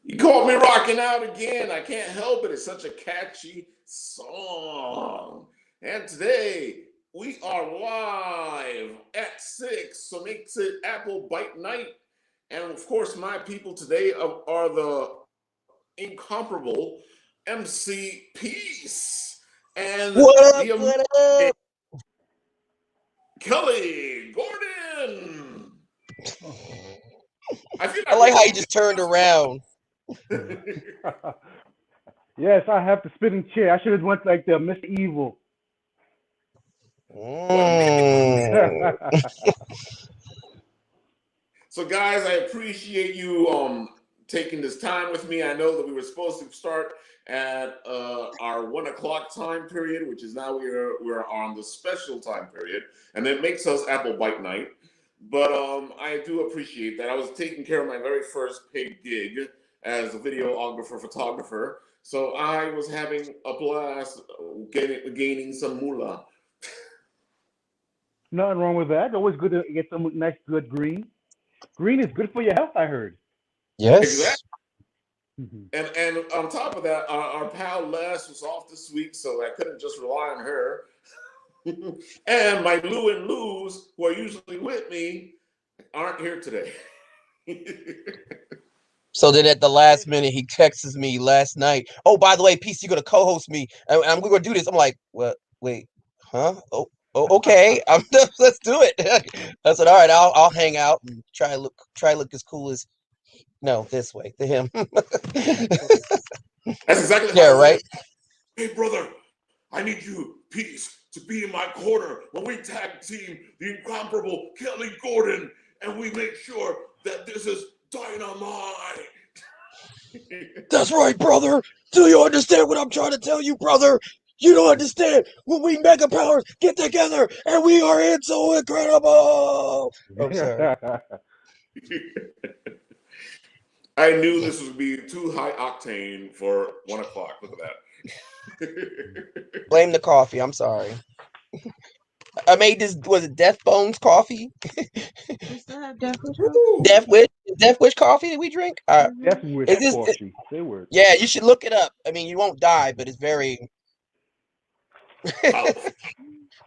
You caught me rocking out again. I can't help it. It's such a catchy song. And today we are live at 6, so makes it Apple Bite Night. And of course, my people today are the incomparable MC Peace and What up? the What amazing up? Kelly Gordon. I feel I like like we're how you doing just turned around. this. Yes, I have the spinning chair. I should have went like the Mr. Evil. What Mm. So, guys, I appreciate you taking this time with me. I know that we were supposed to start at our 1 o'clock time period, which is now we're on the special time period, and it makes us Apple Bite Night. But I do appreciate that. I was taking care of my very first paid gig as a videographer, photographer, so I was having a blast gaining some moolah. Nothing wrong with that. Always good to get some nice, good green. Green is good for your health, I heard. Exactly. Yes. And on top of that, our pal Les was off this week, so I couldn't just rely on her. And my Lou and Lou's, who are usually with me, aren't here today. So then at the last minute, he texts me last night. Oh, by the way, PC, you're gonna co-host me, and we're gonna do this. I'm like, what? Wait, huh? Oh, okay. Let's do it. I said, all right, I'll hang out and try to look as cool as this way to him. That's exactly Yeah, how it went. right. Hey, brother, I need you, Peace, to be in my corner when we tag team the incomparable Kelly Gordon, and we make sure that this is dynamite. That's right, brother. Do you understand what I'm trying to tell you, brother? You don't understand. When we mega powers get together and we are in so incredible. Oh, sorry. I knew this would be too high octane for 1 o'clock. Look at that. Blame the coffee. I'm sorry. I made this. Was it Death Bones coffee? We still have Death Wish. Death Wish coffee that we drink. That's weird. Is That this? coffee. Say word. Yeah, you should look it up. I mean, you won't die, but it's very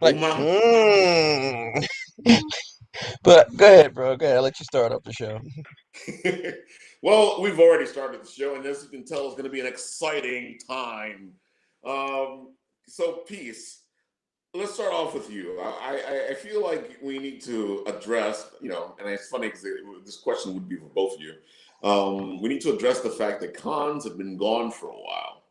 like. Uma. But go ahead, bro. Go ahead. I'll let you start up the show. Well, we've already started the show, and as you can tell, it's going to be an exciting time. So, Peace, let's start off with you. I feel like we need to address, and it's funny because this question would be for both of you. We need to address the fact that cons have been gone for a while.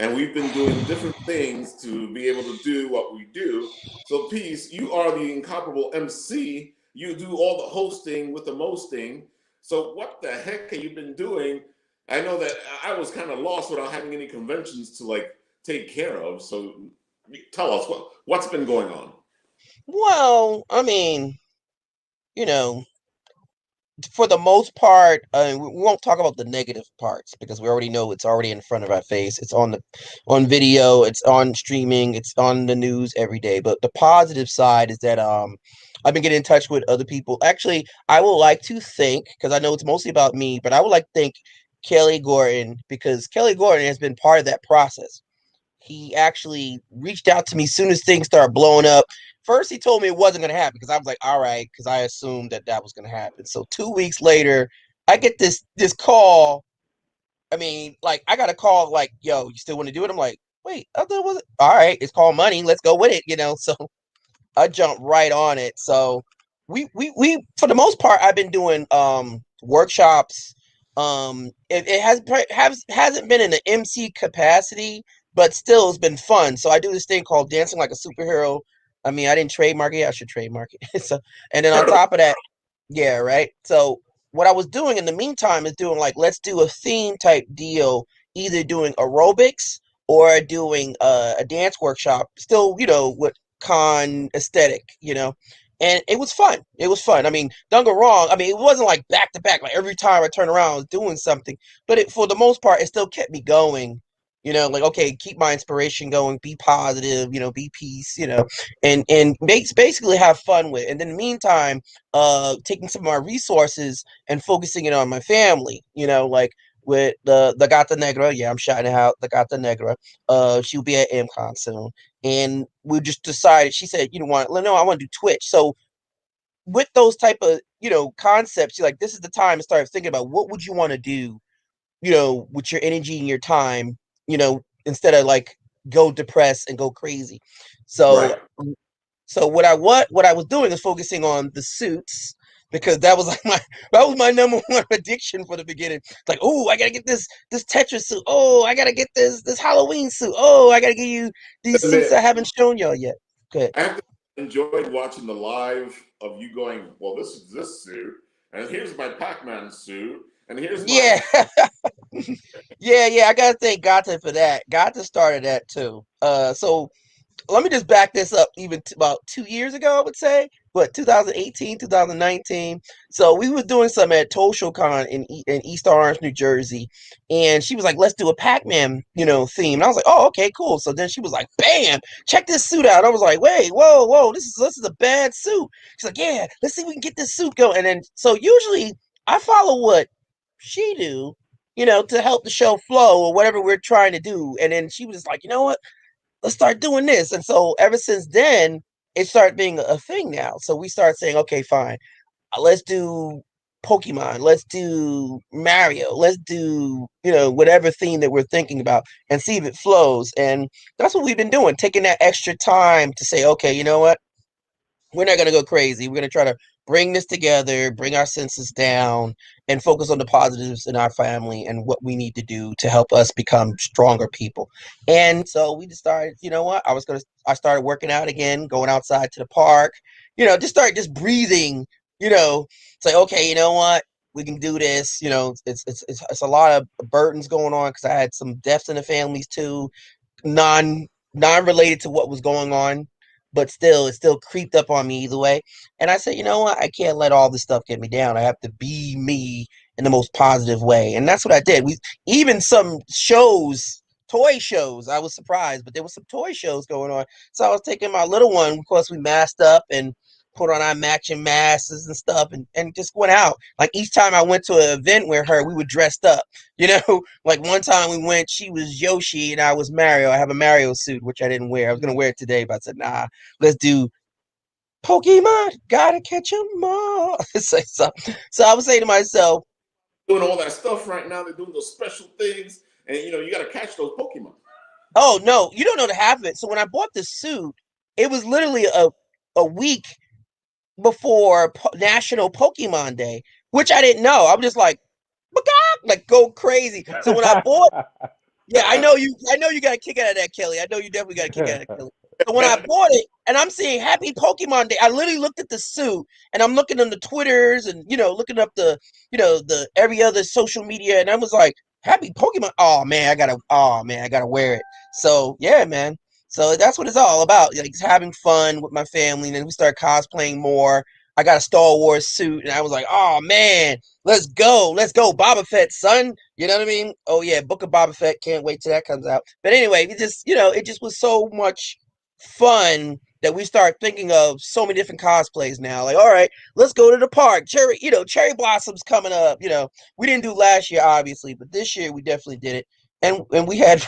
And we've been doing different things to be able to do what we do. So, Peace, you are the incomparable MC. You do all the hosting with the mosting. So, what the heck have you been doing? I know that I was kind of lost without having any conventions to take care of. So, tell us what's been going on. Well, I mean, for the most part, we won't talk about the negative parts because we already know it's already in front of our face. It's on video, it's on streaming, it's on the news every day. But the positive side is that I've been getting in touch with other people. Actually, I would like to thank, because I know it's mostly about me, but I would like to thank Kelly Gordon, because Kelly Gordon has been part of that process. He actually reached out to me as soon as things started blowing up. First, he told me it wasn't going to happen because I was like, all right, because I assumed that was going to happen. So 2 weeks later, I get this call. I mean, like, I got a call like, yo, you still want to do it? I'm like, wait, I thought it was all right. It's called money. Let's go with it, So I jumped right on it. So we for the most part, I've been doing workshops. It hasn't been in the MC capacity, but still it's been fun. So I do this thing called dancing like a superhero. I mean, I didn't trademark it. I should trademark it. So, and then on top of that, yeah, right. So what I was doing in the meantime is doing let's do a theme type deal, either doing aerobics or doing a dance workshop. Still, with con aesthetic, and it was fun. It was fun. I mean, don't get wrong. I mean, it wasn't like back to back. Like every time I turn around, I was doing something. But for the most part, it still kept me going. Okay, keep my inspiration going. Be positive. Be peace. And basically have fun with it. And in the meantime, taking some of my resources and focusing it on my family. with the Gata Negra. Yeah, I'm shouting out the Gata Negra. She'll be at MCon soon, and we just decided. She said, "You know what? No, I want to do Twitch." So with those type of concepts, you're like, this is the time to start thinking about what would you want to do, with your energy and your time, instead of like go depressed and go crazy. So Right. so what I was doing is focusing on the suits because that was like my number one addiction for the beginning. It's like, oh, I gotta get this Tetris suit. Oh, I gotta get this Halloween suit. Oh, I gotta get you these suits I Admit, haven't shown y'all yet. Good. I have to enjoyed watching the live of you going, well, this is this suit, and here's my Pac-Man suit, and here's my Yeah. Yeah. I gotta thank Gata for that. Gata started that too. So let me just back this up even about 2 years ago, I would say. What, 2018, 2019. So we was doing something at ToshoCon in East Orange, New Jersey. And she was like, let's do a Pac-Man, theme. And I was like, oh, okay, cool. So then she was like, bam, check this suit out. I was like, wait, whoa, this is a bad suit. She's like, yeah, let's see if we can get this suit going. And then, so usually I follow what she do, to help the show flow or whatever we're trying to do. And then she was like, you know what? Let's start doing this. And so ever since then, it started being a thing now. So we start saying, okay, fine, let's do Pokemon, let's do Mario, let's do, whatever theme that we're thinking about and see if it flows. And that's what we've been doing, taking that extra time to say, okay, you know what? We're not going to go crazy. We're going to try to bring this together, bring our senses down, and focus on the positives in our family and what we need to do to help us become stronger people. And so we just started, you know what? I started working out again, going outside to the park, just breathing, say, okay, you know what? We can do this. It's a lot of burdens going on because I had some deaths in the families too, non non-related to what was going on, but still it still creeped up on me either way. And I said, you know what, I can't let all this stuff get me down. I have to be me in the most positive way. And that's what I did. We even some shows, toy shows, I was surprised, but there was some toy shows going on. So I was taking my little one, of course we masked up and put on our matching masks and stuff, and just went out. Like each time I went to an event with her, we were dressed up. Like one time we went, she was Yoshi and I was Mario. I have a Mario suit, which I didn't wear. I was going to wear it today, but I said, nah, let's do Pokemon. Gotta catch 'em all. So I was saying to myself, doing all that stuff right now. They're doing those special things, and you got to catch those Pokemon. oh, no, you don't know the half of it. So when I bought the suit, it was literally a week before National Pokemon Day, which I didn't know. I'm just like, like go crazy. So when I bought, yeah, I know you got a kick out of that, Kelly. I know you definitely got a kick out of that, Kelly. So when I bought it and I'm seeing Happy Pokemon Day, I literally looked at the suit and I'm looking on the Twitters and looking up the every other social media, and I was like, Happy Pokemon. Oh man, I gotta wear it. So yeah, man. So that's what it's all about. Like having fun with my family, and then we start cosplaying more. I got a Star Wars suit and I was like, oh man, let's go, Boba Fett, son. You know what I mean? Oh yeah, Book of Boba Fett. Can't wait till that comes out. But anyway, it just was so much fun that we start thinking of so many different cosplays now. Like, all right, let's go to the park. Cherry blossoms coming up. We didn't do last year, obviously, but this year we definitely did it, and we had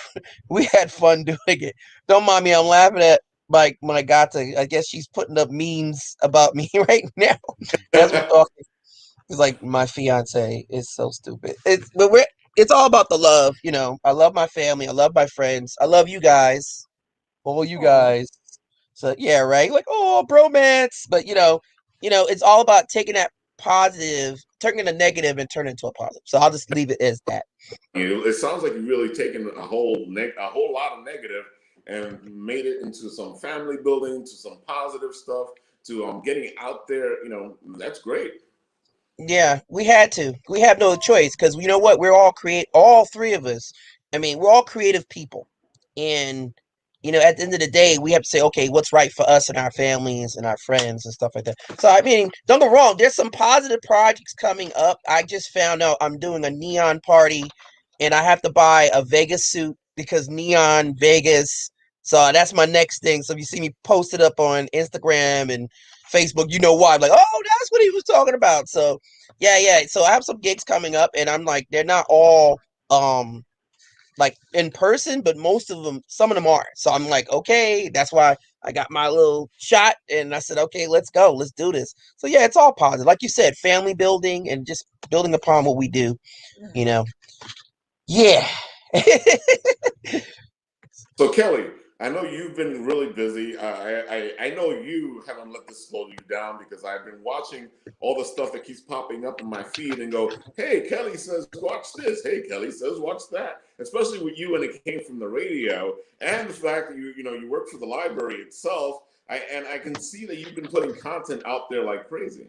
we had fun doing it. Don't mind me, I'm laughing at like when I got to. I guess she's putting up memes about me right now as we're talking. It's like my fiance is so stupid. It's all about the love. I love my family. I love my friends. I love you guys, all you guys. So yeah, right. Like, oh, bromance. But it's all about taking that positive, turning the negative, and turning it into a positive. So I'll just leave it as that. It sounds like you've really taken a whole lot of negative and made it into some family building, to some positive stuff, to getting out there. That's great. Yeah, we had to. We have no choice because you know what? We're all three of us. I mean, we're all creative people. And, at the end of the day, we have to say, okay, what's right for us and our families and our friends and stuff like that. So, I mean, don't get wrong. There's some positive projects coming up. I just found out I'm doing a neon party and I have to buy a Vegas suit because neon Vegas So that's my next thing. So if you see me post it up on Instagram and Facebook, you know why. I'm like, oh, that's what he was talking about. So yeah. So I have some gigs coming up, and I'm like, they're not all like in person, but most of them, some of them are. So I'm like, okay, that's why I got my little shot, and I said, okay, let's go, let's do this. So yeah, it's all positive, like you said, family building and just building upon what we do. You know, yeah. So Kelly, I know you've been really busy. I know you haven't let this slow you down because I've been watching all the stuff that keeps popping up in my feed and go, hey, Kelly says watch this. Hey, Kelly says watch that. Especially with you when it came from the radio and the fact that you work for the library itself. I can see that you've been putting content out there like crazy.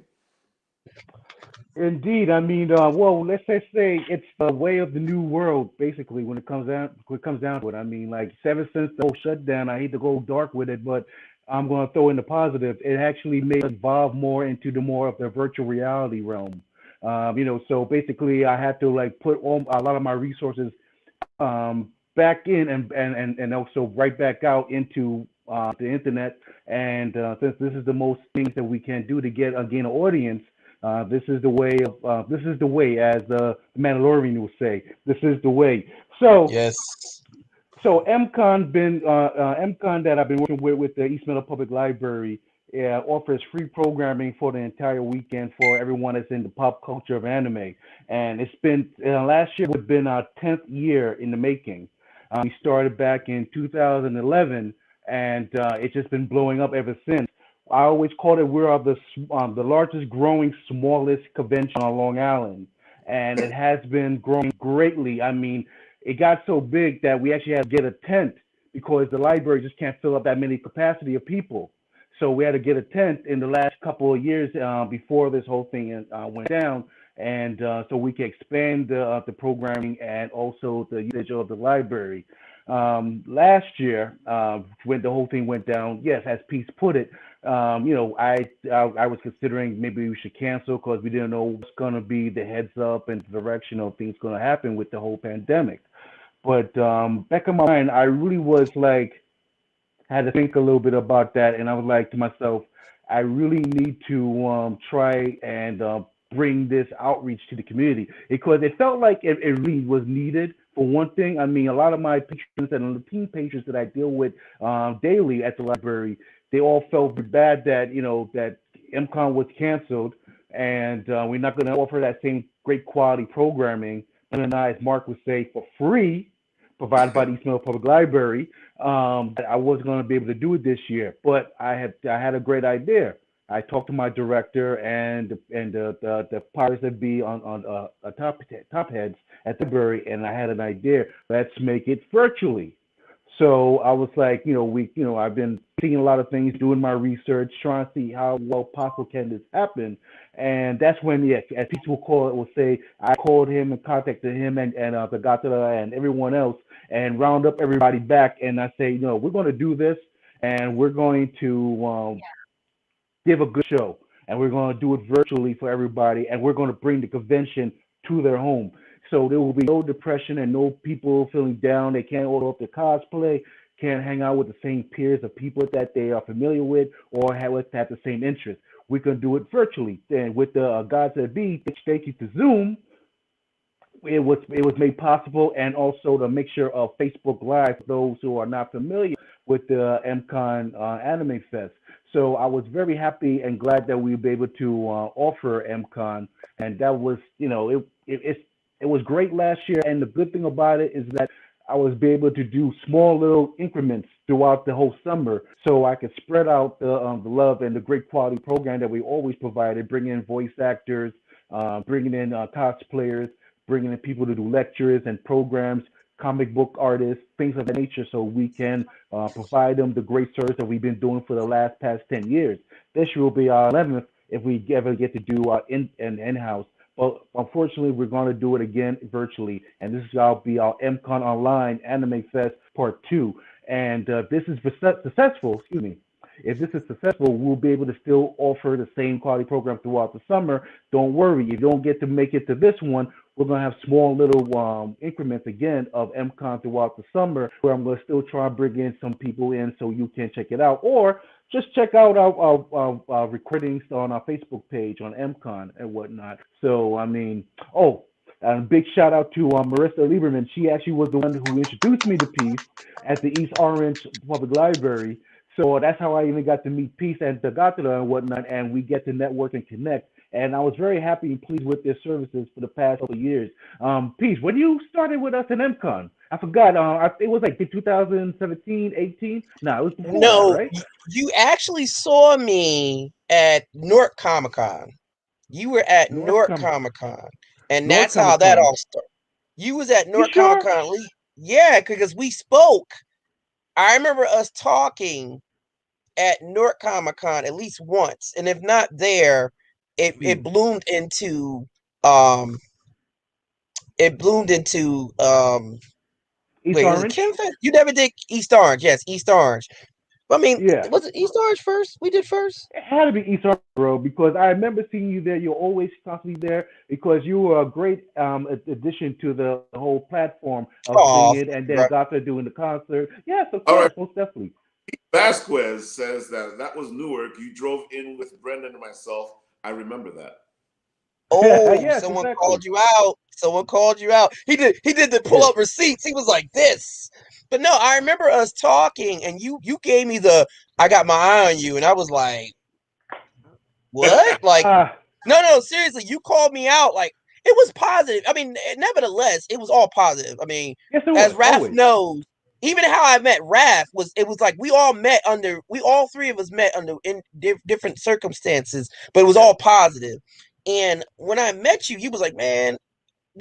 Indeed, I mean, well, let's just say it's the way of the new world, basically, when it comes down to it. I mean, like, ever since the whole shutdown, I hate to go dark with it, but I'm going to throw in the positive. It actually made us evolve more into the more of the virtual reality realm. So basically, I had to like put all a lot of my resources back in and also right back out into the internet. And since this is the most things that we can do to gain an audience, this is the way this is the way, as the Mandalorian will say. This is the way. So Yes. MCon that I've been working with the East Meadow Public Library offers free programming for the entire weekend for everyone that's in the pop culture of anime. And it's been last year would have been our 10th year in the making. We started back in 2011, and it's just been blowing up ever since. I always called it we're the largest growing smallest convention on Long Island, and it has been growing greatly. I mean, it got so big that we actually had to get a tent because the library just can't fill up that many capacity of people. So we had to get a tent in the last couple of years before this whole thing went down, and so we can expand the programming and also the usage of the library. Last year, when the whole thing went down, yes, as Peace put it, I was considering maybe we should cancel because we didn't know what's going to be the heads up and the direction of things going to happen with the whole pandemic. But back in my mind, I really was like, had to think a little bit about that, and I was like to myself, I really need to try and bring this outreach to the community because it felt like it really was needed. For one thing, I mean, a lot of my patrons and the team patrons that I deal with daily at the library, they all felt bad that that MCon was canceled, and we're not going to offer that same great quality programming. And I, as Mark would say, for free, provided by the East Middle Public Library. I wasn't going to be able to do it this year, but I had a great idea. I talked to my director and the powers that be on top heads at the library, and I had an idea. Let's make it virtually. So I was like, I've been seeing a lot of things, doing my research, trying to see how well possible can this happen. And that's when, as people will say, I called him and contacted him and the Gatara and everyone else and round up everybody back. And I say, we're going to do this and we're going to give a good show. And we're going to do it virtually for everybody. And we're going to bring the convention to their home. So there will be no depression and no people feeling down. They can't order up their cosplay, can't hang out with the same peers of people that they are familiar with or have the same interests. We can do it virtually. And with the gods that be, thank you to Zoom, it was made possible, and also the mixture of Facebook Live for those who are not familiar with the MCon Anime Fest. So I was very happy and glad that we would be able to offer MCon, and that was, it was great last year. And the good thing about it is that I was able to do small little increments throughout the whole summer, so I could spread out the love and the great quality program that we always provided, bringing in voice actors, bringing in cosplayers, bringing in people to do lectures and programs, comic book artists, things of that nature, so we can provide them the great service that we've been doing for the past 10 years. This year will be our 11th if we ever get to do in-house. Well, unfortunately, we're going to do it again virtually, and this will be our MCon Online Anime Fest Part 2. And this is successful, if this is successful, we'll be able to still offer the same quality program throughout the summer. Don't worry, if you don't get to make it to this one, we're gonna have small little increments again of MCon throughout the summer, where I'm gonna still try and bring in some people in so you can check it out, or just check out our recordings on our Facebook page on MCon and whatnot. So I mean, oh, and a big shout out to Marissa Lieberman. She actually was the one who introduced me to Peace at the East Orange Public Library. So that's how I even got to meet Peace and Tagatara and whatnot, and we get to network and connect. And I was very happy and pleased with their services for the past couple of years. Peace, when you started with us in MCon, I forgot. It was like 2017, 18. No, it was before that, No, right? you actually saw me at Newark Comic Con. You were at North Newark Com Comic Con, and North that's how Comic that Con. all started. You was at You Newark Comic sure? Con, yeah, because we spoke. I remember us talking at Newark Comic Con at least once, and if not there, it bloomed into um East wait, was it Orange? Kim Fest? You never did East Orange, yes, East Orange. I mean, Yeah. was it East Orange first? We did first. It had to be East Orange, bro, because I remember seeing you there. You're always constantly there because you were a great addition to the whole platform of seeing Oh, it, and then Gotha doing the concert. Yes, of All right. course, most definitely. Vasquez says that was Newark. You drove in with Brendan and myself. I remember that. Oh, Yes, someone exactly. called you out. Someone called you out. He did the pull Yeah. up receipts. He was like this. But no, I remember us talking and you gave me the I got my eye on you and I was like, "What?" Like, Ah, no, seriously, you called me out like it was positive. I mean, nevertheless, it was all positive. I mean, yes, it as was Raph always. knows, even how I met Raph was like we all three of us met under in different circumstances, but it was Yeah. all positive. And when I met you, you was like, "Man,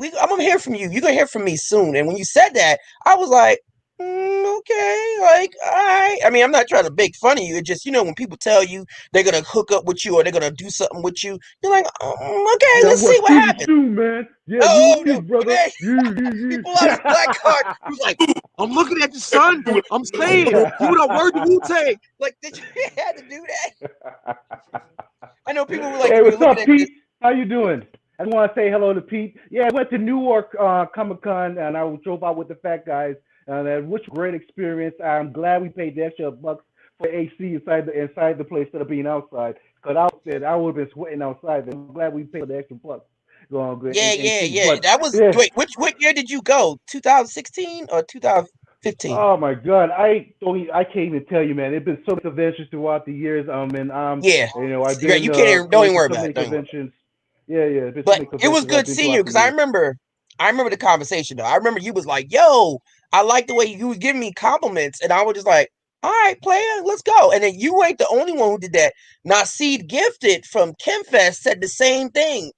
I'm gonna hear from you. You're gonna hear from me soon." And when you said that, I was like, okay, like, all right. I mean, I'm not trying to make fun of you. It just, when people tell you they're gonna hook up with you or they're gonna do something with you, you're like, okay, Yeah, let's see we'll what see you happens. soon, man. Yeah, you will Oh see, no, brother. man, he You. pulled out his black card. He was like, I'm looking at the sun. I'm saying, you would have word the Wu Tang. Like, did you have to do that? I know people were like, Hey, we were what's looking up, at this. Pete? How you doing? I just want to say hello to Pete. Yeah, I went to Newark Comic Con and I drove out with the fat guys, and which great experience. I'm glad we paid the extra bucks for AC inside the place instead of being outside. Cause I would have been sweating outside. I'm glad we paid the extra bucks going good Yeah, yeah, AC. yeah. But That was yeah, wait, what year did you go? 2016 or 2015? oh my God, I can't even tell you, man. There's been so many conventions throughout the years. And Yeah. I've Right, been you can't even, don't going even to worry so about many it. Don't even worry about it. conventions. Yeah, yeah, there's been so But many it was conventions I've good been seeing you throughout the because I years. remember the conversation though. I remember you was like, yo, I like the way you was giving me compliments. And I was just like, all right, player, let's go. And then you ain't the only one who did that. Naseed Gifted from Kimfest said the same thing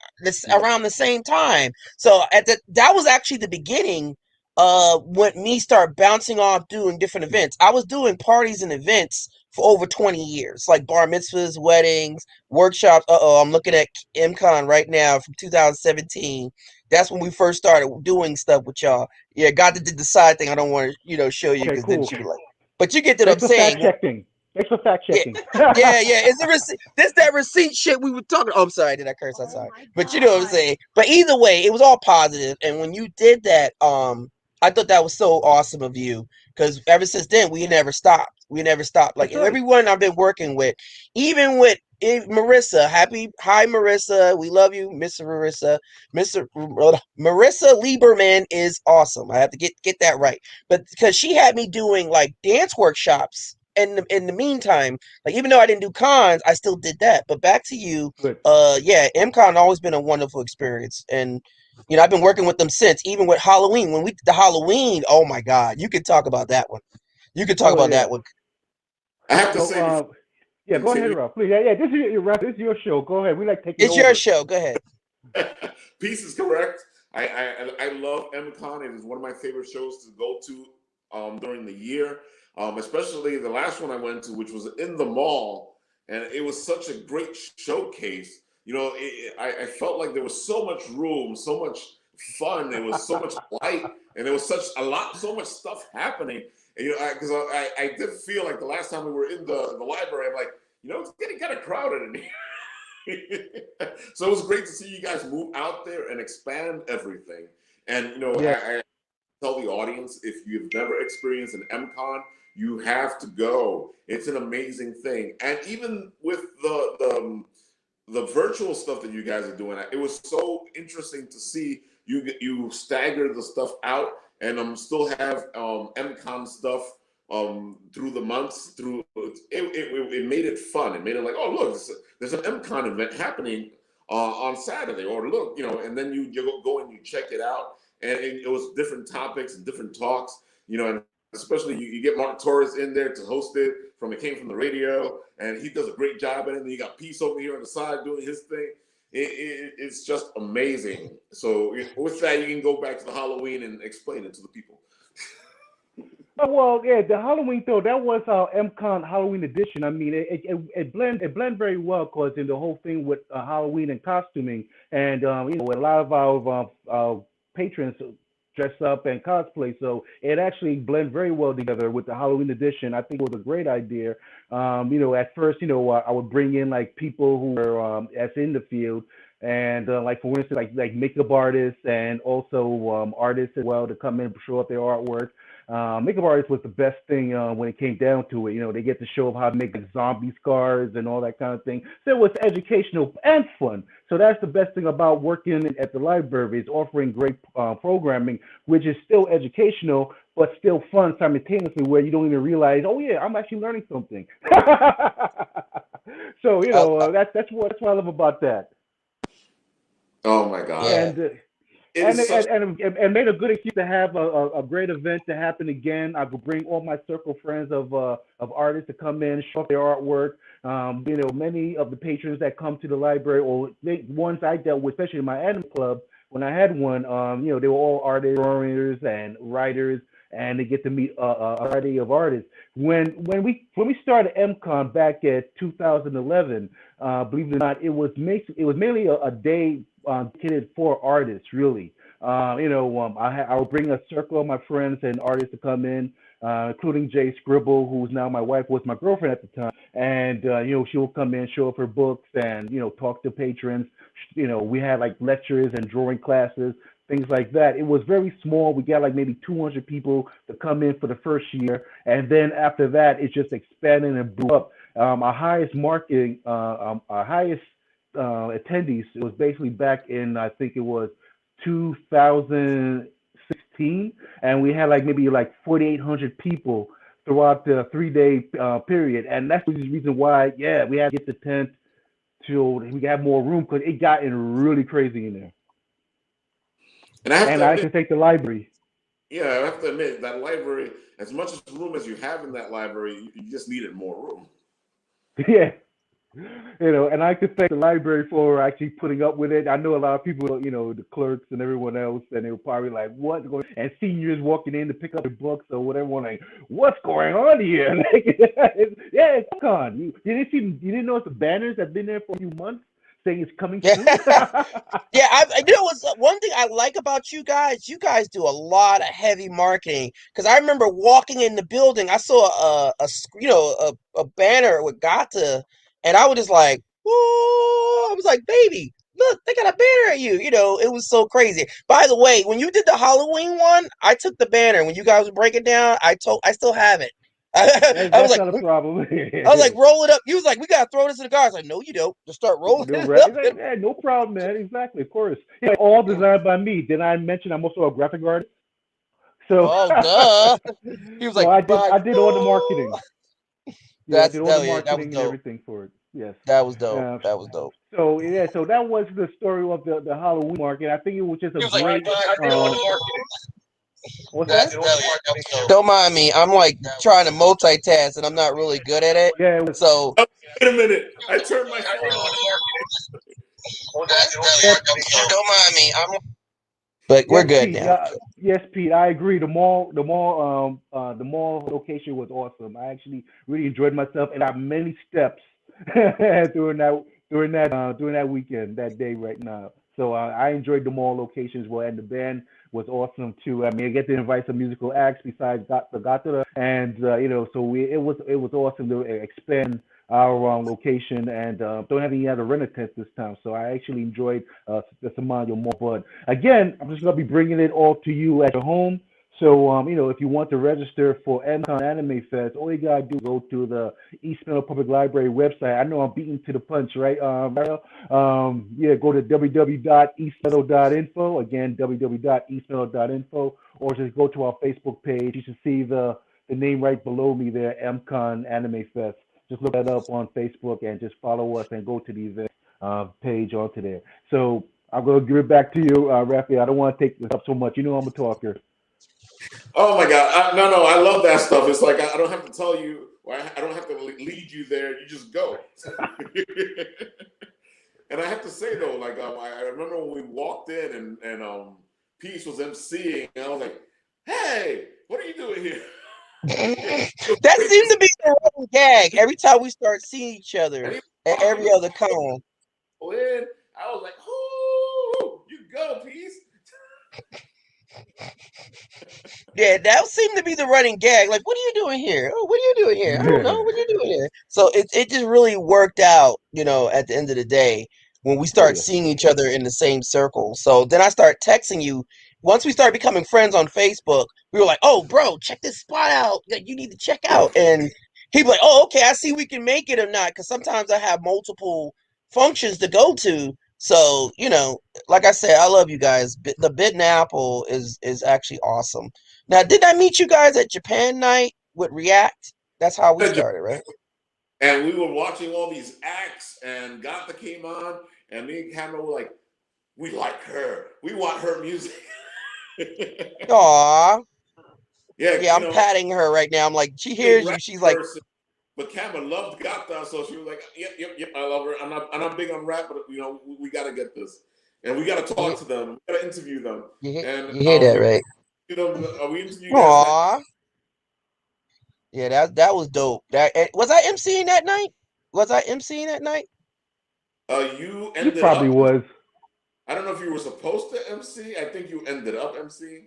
Yeah. around the same time. So that was actually the beginning when me start bouncing off doing different events. I was doing parties and events for over 20 years, like bar mitzvahs, weddings, workshops. I'm looking at MCon right now from 2017. That's when we first started doing stuff with y'all. Yeah, got to do the side thing. I don't want to, show you Okay, because then cool. she be like, but you get what I'm Thanks for fact saying. checking. Thanks for fact Yeah, checking. yeah. It's the receipt. This that receipt shit we were talking. Oh, I'm sorry. Did I curse? I'm sorry. But you know what I'm saying. But either way, it was all positive. And when you did that, I thought that was so awesome of you because ever since then we never stopped. We never stopped. Like That's right. everyone I've been working with, even with Marissa. Hi Marissa. We love you, Mr. Marissa. Marissa Lieberman is awesome. I have to get that right. But because she had me doing like dance workshops in the meantime, like even though I didn't do cons, I still did that. But back to you, Good. yeah, MCon always been a wonderful experience, and I've been working with them since. Even with Halloween, when we did the Halloween, oh my God, you could talk about that one. You could talk Oh about yeah. that one. I have to So say before yeah, you go ahead, continue, Ralph. Please. Yeah, this is this is your show. Go ahead. We like taking It's your over. show. Go ahead. Peace is correct. I love MCon. It is one of my favorite shows to go to during the year, especially the last one I went to, which was in the mall, and it was such a great showcase. I felt like there was so much room, so much fun. There was so much light, and there was so much stuff happening. And because I did feel like the last time we were in the library, I'm like, it's getting kind of crowded in here. So it was great to see you guys move out there and expand everything. And Yeah. I tell the audience, if you've never experienced an MCon, you have to go. It's an amazing thing. And even with the virtual stuff that you guys are doing, it was so interesting to see you stagger the stuff out, and still have MCon stuff through the months. It made it fun. It made it like, oh look, there's an MCon event happening on Saturday, or look, and then you go and you check it out, and it was different topics and different talks, and especially you get Mark Torres in there to host it. It came from the radio, and he does a great job at it. And you got Peace over here on the side doing his thing. It's just amazing. So with that, you can go back to the Halloween and explain it to the people. Oh, well, yeah, the Halloween though, that was our MCon Halloween edition. I mean, it blend very well because in the whole thing with Halloween and costuming, and a lot of our patrons dress up and cosplay, so it actually blend very well together with the Halloween edition. I think it was a great idea. At first, I would bring in like people who were as in the field, and like for instance, like makeup artists and also artists as well to come in and show up their artwork. Makeup artist was the best thing when it came down to it. They get to show how to make like, zombie scars and all that kind of thing. So it was educational and fun. So that's the best thing about working at the library, is offering great programming, which is still educational but still fun simultaneously, where you don't even realize, oh yeah, I'm actually learning something. So that's what I love about that. Oh my God! And and made a good excuse to have a great event to happen again. I could bring all my circle friends of artists to come in, show off their artwork. Many of the patrons that come to the library, or ones I dealt with, especially in my anime club, when I had one, they were all artists, drawers, and writers, and they get to meet a variety of artists. When we started MCon back at 2011, believe it or not, it was mainly a day dedicated for artists, really. I would bring a circle of my friends and artists to come in, including Jay Scribble, who's now my wife, was my girlfriend at the time. And, she will come in, show up her books, and, talk to patrons. We had like lectures and drawing classes, things like that. It was very small. We got like maybe 200 people to come in for the first year. And then after that, it just expanded and blew up. Our highest attendees, it was basically back in, I think it was 2016, and we had like maybe like 4,800 people throughout the 3-day period. And that's the reason why, we had to get the tent so we have more room, because it got really crazy in there. And I can thank the library. Yeah, I have to admit, that library, as much room as you have in that library, you just needed more room. Yeah. And I could thank the library for actually putting up with it. I know a lot of people, the clerks and everyone else, and they were probably like, what? And seniors walking in to pick up their books or whatever, like, what's going on here? It's gone. You didn't notice the banners have been there for a few months saying it's coming soon? Yeah, I know what's one thing I like about you guys. You guys do a lot of heavy marketing, because I remember walking in the building, I saw a banner with Gata, and I was just like, oh, I was like, baby, look, they got a banner at you. It was so crazy. By the way, when you did the Halloween one, I took the banner. When you guys were breaking down, I still have it. That's not a problem. I was like, roll it up. He was like, we gotta throw this in the car. I was like, no, you don't. Just start rolling it up. Like, no problem, man. Exactly, of course. All designed by me. Did I mention I'm also a graphic artist? So, duh. He was like, I did all the marketing. I did all the marketing and everything for it. Yes. That was dope. That was dope. So so that was the story of the Halloween market. I think it was just a great. I did all the marketing. What's that? Don't mind me. I'm like trying to multitask, and I'm not really good at it. Yeah. So wait a minute. I turned my phone on. Don't mind me. But we're good now. Yes, Pete. I agree. The mall location was awesome. I actually really enjoyed myself, and I had many steps during that weekend, that day right now. So I enjoyed the mall location as well, and the band was awesome too. I mean, I get to invite some musical acts besides the Gata, and so it was awesome to expand our location and don't have any other renter tents this time. So I actually enjoyed the Somalia more. But again, I'm just gonna be bringing it all to you at your home. So if you want to register for MCon Anime Fest, all you gotta do is go to the East Middle Public Library website. I know I'm beating to the punch, right, Mario? Yeah, go to www.eastmiddle.info. Again, www.eastmiddle.info, or just go to our Facebook page. You should see the name right below me there, MCon Anime Fest. Just look that up on Facebook and just follow us and go to the event page onto there. So I'm going to give it back to you, Raphael. I don't want to take this up so much. You know I'm a talker. Oh my God! No, I love that stuff. It's like I don't have to tell you, or I don't have to lead you there. You just go. And I have to say though, like I remember when we walked in and Peace was emceeing, and I was like, "Hey, what are you doing here?" That seemed to be the running gag every time we start seeing each other at every other con. When I was like, "Ooh, you go, Peace." Yeah, that seemed to be the running gag. Like, what are you doing here? Oh, what are you doing here? I don't know. What are you doing here? So it just really worked out, at the end of the day when we start seeing each other in the same circle. So then I start texting you. Once we started becoming friends on Facebook, we were like, oh, bro, check this spot out that you need to check out. And he'd be like, oh, okay, I see we can make it or not. Because sometimes I have multiple functions to go to. So, like I said, I love you guys. The Bitten Apple is actually awesome. Now, did I meet you guys at Japan Night with React? That's how we started, right? And we were watching all these acts, and Gotha came on, and me and Cameron were like, we like her. We want her music. Aw. Yeah, I'm patting her right now. I'm like, she hears you. She's like, but Cameron loved Gotha, so she was like, yep, I love her. I'm not big on rap, but we got to get this, and we got to talk to them. We got to interview them. You hear that, right? We interviewed you guys. Aw. Yeah, that was dope. Was I emceeing that night? Was I emceeing that night? You ended probably up. Was. I don't know if you were supposed to MC. I think you ended up MCing.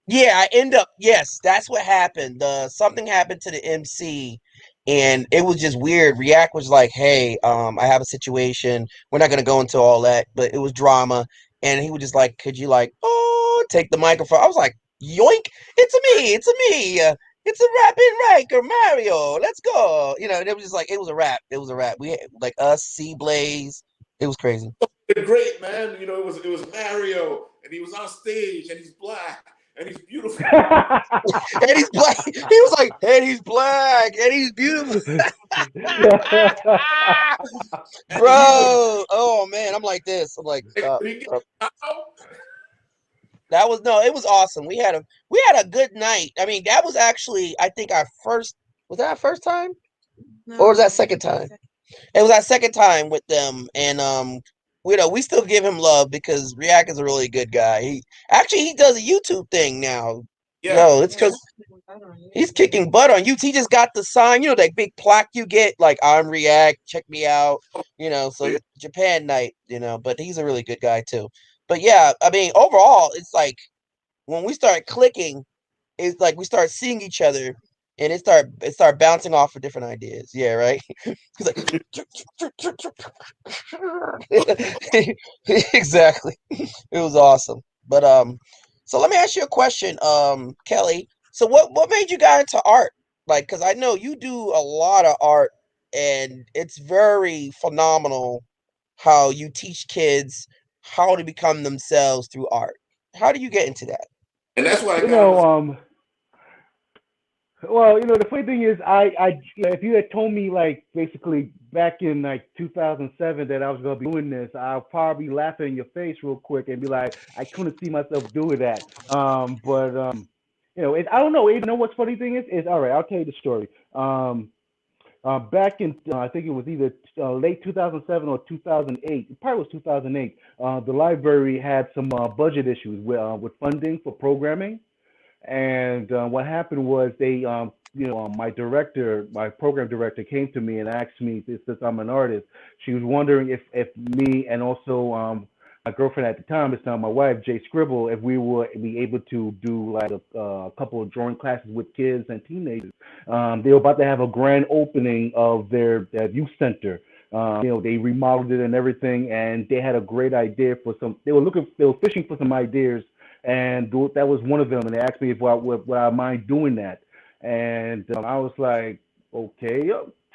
Yeah, I end up. Yes, that's what happened. Something happened to the MC, and it was just weird. React was like, "Hey, I have a situation. We're not gonna go into all that, but it was drama." And he was just like, "Could you take the microphone?" I was like, "Yoink! It's me. It's a rapping Riker Mario. Let's go." And it was just like it was a rap. It was a rap. We had like us, C Blaze. It was crazy. Great, man. It was Mario, and he was on stage, and he's black. And he's beautiful. And he's black. He was like, and he's black, and he's beautiful. Bro, oh man, I'm like this. I'm like, stop. That was it was awesome. We had a good night. I mean, that was actually, I think, was that our first time? No, or was that second time? It was our second time with them, and we still give him love because React is a really good guy. He does a YouTube thing now. Yeah. No, it's because he's kicking butt on YouTube. He just got the sign, that big plaque you get, like I'm React, check me out. So Japan Night, but he's a really good guy too. But yeah, I mean, overall, it's like when we start clicking, it's like we start seeing each other and it start bouncing off of different ideas. Yeah, right. He's like, exactly. It was awesome. But so let me ask you a question, Kelly. So what made you get into art? Like, because I know you do a lot of art, and it's very phenomenal how you teach kids how to become themselves through art. How do you get into that? And that's why I got well, the funny thing is, if you had told me like basically back in like 2007 that I was gonna be doing this, I'll probably laugh in your face real quick and be like, I couldn't see myself doing that. But I don't know. What's funny thing is all right. I'll tell you the story. Back in, I think it was either late 2007 or 2008. It probably was 2008. The library had some budget issues with funding for programming. And what happened was they, my program director came to me and asked me, since I'm an artist, she was wondering if me and also my girlfriend at the time, it's now my wife, Jay Scribble, if we were be able to do like a couple of drawing classes with kids and teenagers. They were about to have a grand opening of their youth center. They remodeled it and everything, and they had a great idea for some. They were fishing for some ideas, and that was one of them. And they asked me if would I mind doing that, and I was like, okay,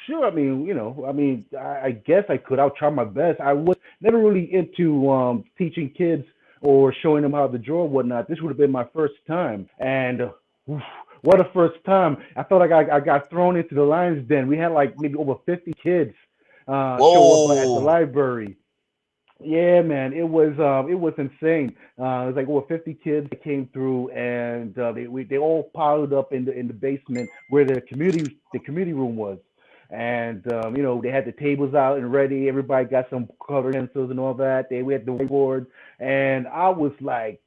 sure. I guess I could. I'll try my best. I was never really into teaching kids or showing them how to draw or whatnot. This would have been my first time, and what a first time! I felt like I got thrown into the lion's den. We had like maybe over 50 kids show up at the library. Yeah, man, it was insane. It was like over 50 kids that came through, and they all piled up in the basement where the community room was. And they had the tables out and ready. Everybody got some colored pencils and all that. We had the whiteboard, and I was like,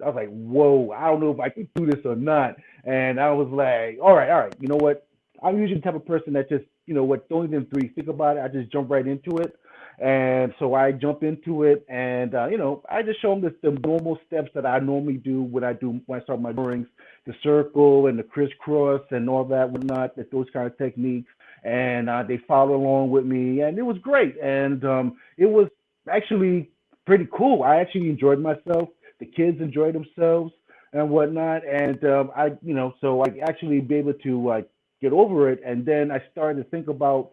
whoa, I don't know if I can do this or not. And I was like, all right, you know what? I'm usually the type of person that just, don't even think about it. I just jump right into it. And so I jump into it, and I just show them the normal steps that I normally do when I start my drawings, the circle and the crisscross and all that whatnot, those kind of techniques. And they followed along with me, and it was great. And it was actually pretty cool. I actually enjoyed myself. The kids enjoyed themselves and whatnot. And so I actually be able to get over it. And then I started to think about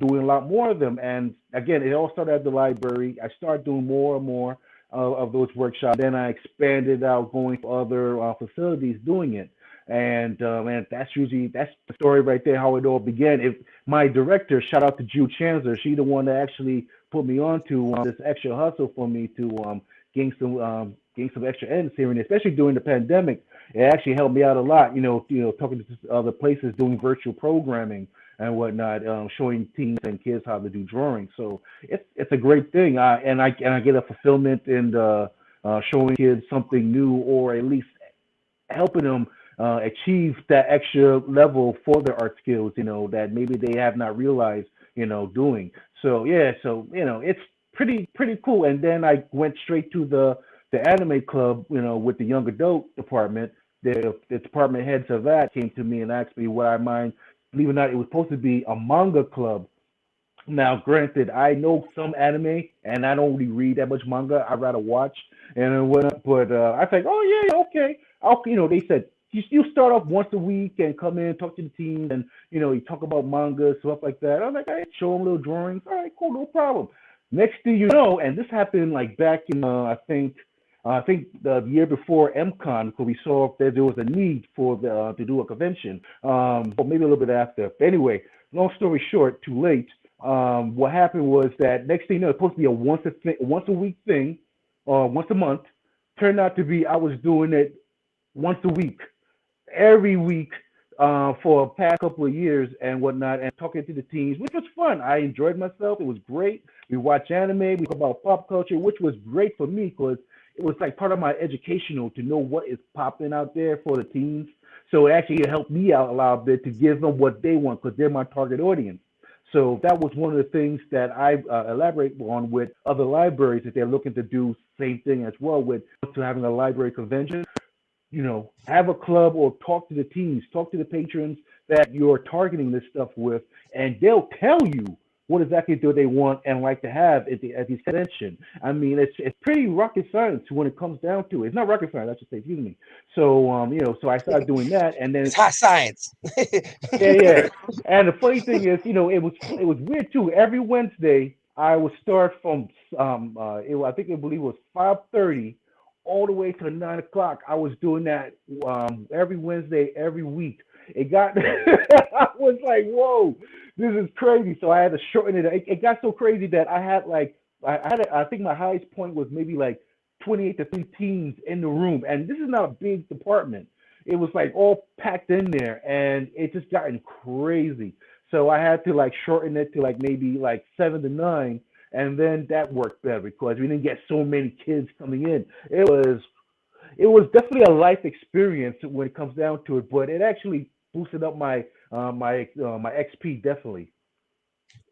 doing a lot more of them. And again, it all started at the library. I started doing more and more of those workshops. Then I expanded out, going to other facilities doing it. And that's the story right there, how it all began. If my director, shout out to Jude Chancellor, she the one that actually put me on to this extra hustle for me to gain some extra ends here, and especially during the pandemic, it actually helped me out a lot. Talking to other places, doing virtual programming and whatnot, showing teens and kids how to do drawing. So it's a great thing. I get a fulfillment in showing kids something new, or at least helping them achieve that extra level for their art skills, that maybe they have not realized, doing. So yeah, it's pretty cool. And then I went straight to the anime club, with the young adult department. The department heads of that came to me and asked me would I mind. Believe it or not, it was supposed to be a manga club. Now, granted, I know some anime, and I don't really read that much manga. I'd rather watch and whatnot. But I think, oh yeah, okay. They said you start off once a week and come in, talk to the team, and you talk about manga, stuff like that. I was like, I show them little drawings. All right, cool, no problem. Next thing you know, and this happened like back in I think the year before MCon, because we saw that there was a need for to do a convention, or maybe a little bit after. But anyway, long story short, too late. What happened was that next thing you know, it's supposed to be a once a week thing, or once a month. Turned out to be I was doing it once a week, every week, for a past couple of years and whatnot, and talking to the teams, which was fun. I enjoyed myself. It was great. We watch anime. We talk about pop culture, which was great for me because it was like part of my educational to know what is popping out there for the teens. So it actually helped me out a lot bit to give them what they want because they're my target audience. So that was one of the things that I elaborate on with other libraries if they're looking to do same thing as well with to having a library convention. Have a club or talk to the teams, talk to the patrons that you're targeting this stuff with, and they'll tell you what exactly do they want and like to have at these convention. I mean, it's pretty rocket science when it comes down to it. It's not rocket science, I should say, excuse me. So, so I started doing that, and then it's hot science. yeah. And the funny thing is, it was weird too. Every Wednesday, I would start from I believe it was 5:30 all the way to 9 o'clock. I was doing that every Wednesday, every week. It got, I was like, whoa, this is crazy. So I had to shorten it. It got so crazy that I had I think my highest point was maybe like 28 to 30 teams in the room. And this is not a big department. It was like all packed in there, and it just gotten crazy. So I had to shorten it to maybe 7 to 9. And then that worked better because we didn't get so many kids coming in. It was definitely a life experience when it comes down to it, but it actually boosted up my my XP definitely.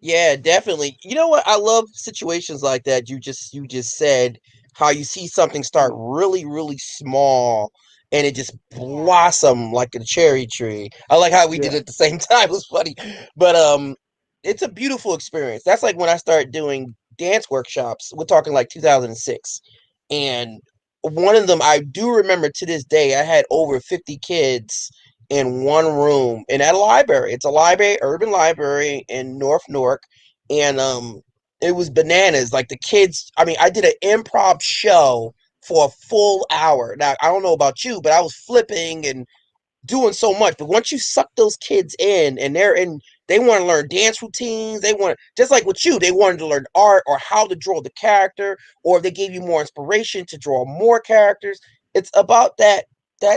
Yeah, definitely. You know what? I love situations like that. You just said how you see something start really, really small and it just blossom like a cherry tree. I like how we did it at the same time. It was funny. But it's a beautiful experience. That's like when I started doing dance workshops. We're talking like 2006. And one of them I do remember to this day, I had over 50 kids in one room in a library. It's a library, urban library in North Newark. And it was bananas. Like the kids, I mean, I did an improv show for a full hour. Now, I don't know about you, but I was flipping and doing so much. But once you suck those kids in and they want to learn dance routines, they want, just like with you, they wanted to learn art or how to draw the character, or if they gave you more inspiration to draw more characters. It's about that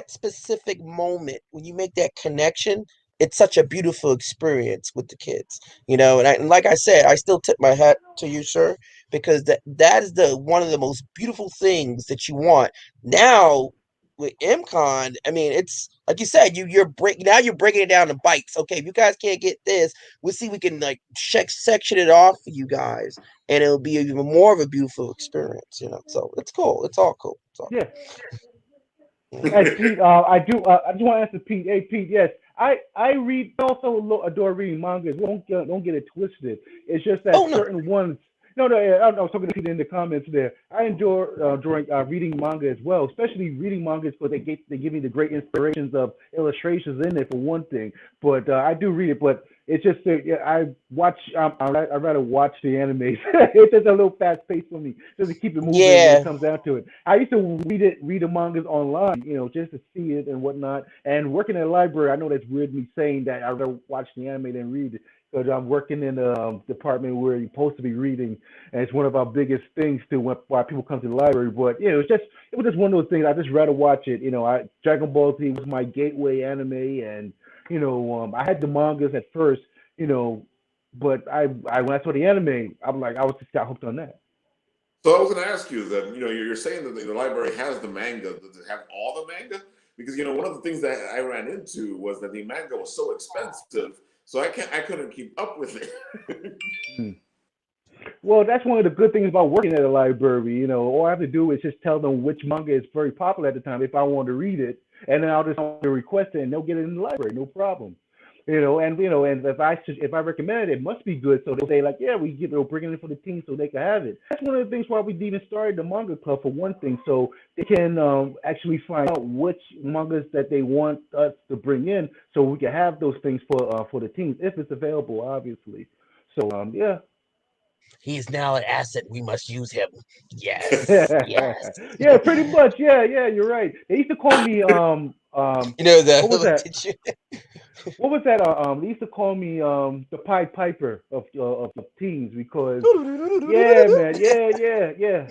specific moment when you make that connection. It's such a beautiful experience with the kids, and like I said, I still tip my hat to you, sir, because that is the one of the most beautiful things that you want. Now with MCon, I mean, it's like you said, you're breaking it down to bites. Okay, if you guys can't get this, we'll see, we can like section it off for you guys, and it'll be even more of a beautiful experience. So it's cool. It's all cool. It's all Yeah. cool. And Pete, I just want to answer Pete. Hey, Pete, yes, I read. I also adore reading mangas. Don't get it twisted. It's just that Oh no. certain ones. No, I was talking to Pete in the comments there. I enjoy during reading manga as well, especially reading mangas because they give me the great inspirations of illustrations in it for one thing. But I do read it, but it's just I watch. I rather watch the animes. It's just a little fast paced for me, just to keep it moving when Yeah. it comes down to it. I used to read the mangas online, just to see it and whatnot. And working in a library, I know that's weird me saying that I rather watch the anime than read it. Because I'm working in a department where you're supposed to be reading, and it's one of our biggest things to why people come to the library. But it was just one of those things. I just rather watch it. Dragon Ball Z was my gateway anime, and I had the mangas at first, but when I saw the anime, I was just got hooked on that. So I was going to ask you that, you're saying that the library has the manga. Does it have all the manga? Because, one of the things that I ran into was that the manga was so expensive, so I couldn't keep up with it. Well, that's one of the good things about working at a library. All I have to do is just tell them which manga is very popular at the time if I want to read it, and then I'll just request it, and they'll get it in the library, no problem. And if I recommend it, it must be good. So they'll say like, yeah, they'll bring it in for the team so they can have it. That's one of the things why we even started the manga club for one thing, so they can actually find out which mangas that they want us to bring in, so we can have those things for the teams if it's available, obviously. So yeah. He's now an asset. We must use him. Yes. Yes. Yeah, pretty much. Yeah, you're right. They used to call me what was that? What was that? They used to call me the Pied Piper of teens because yeah, man, yeah.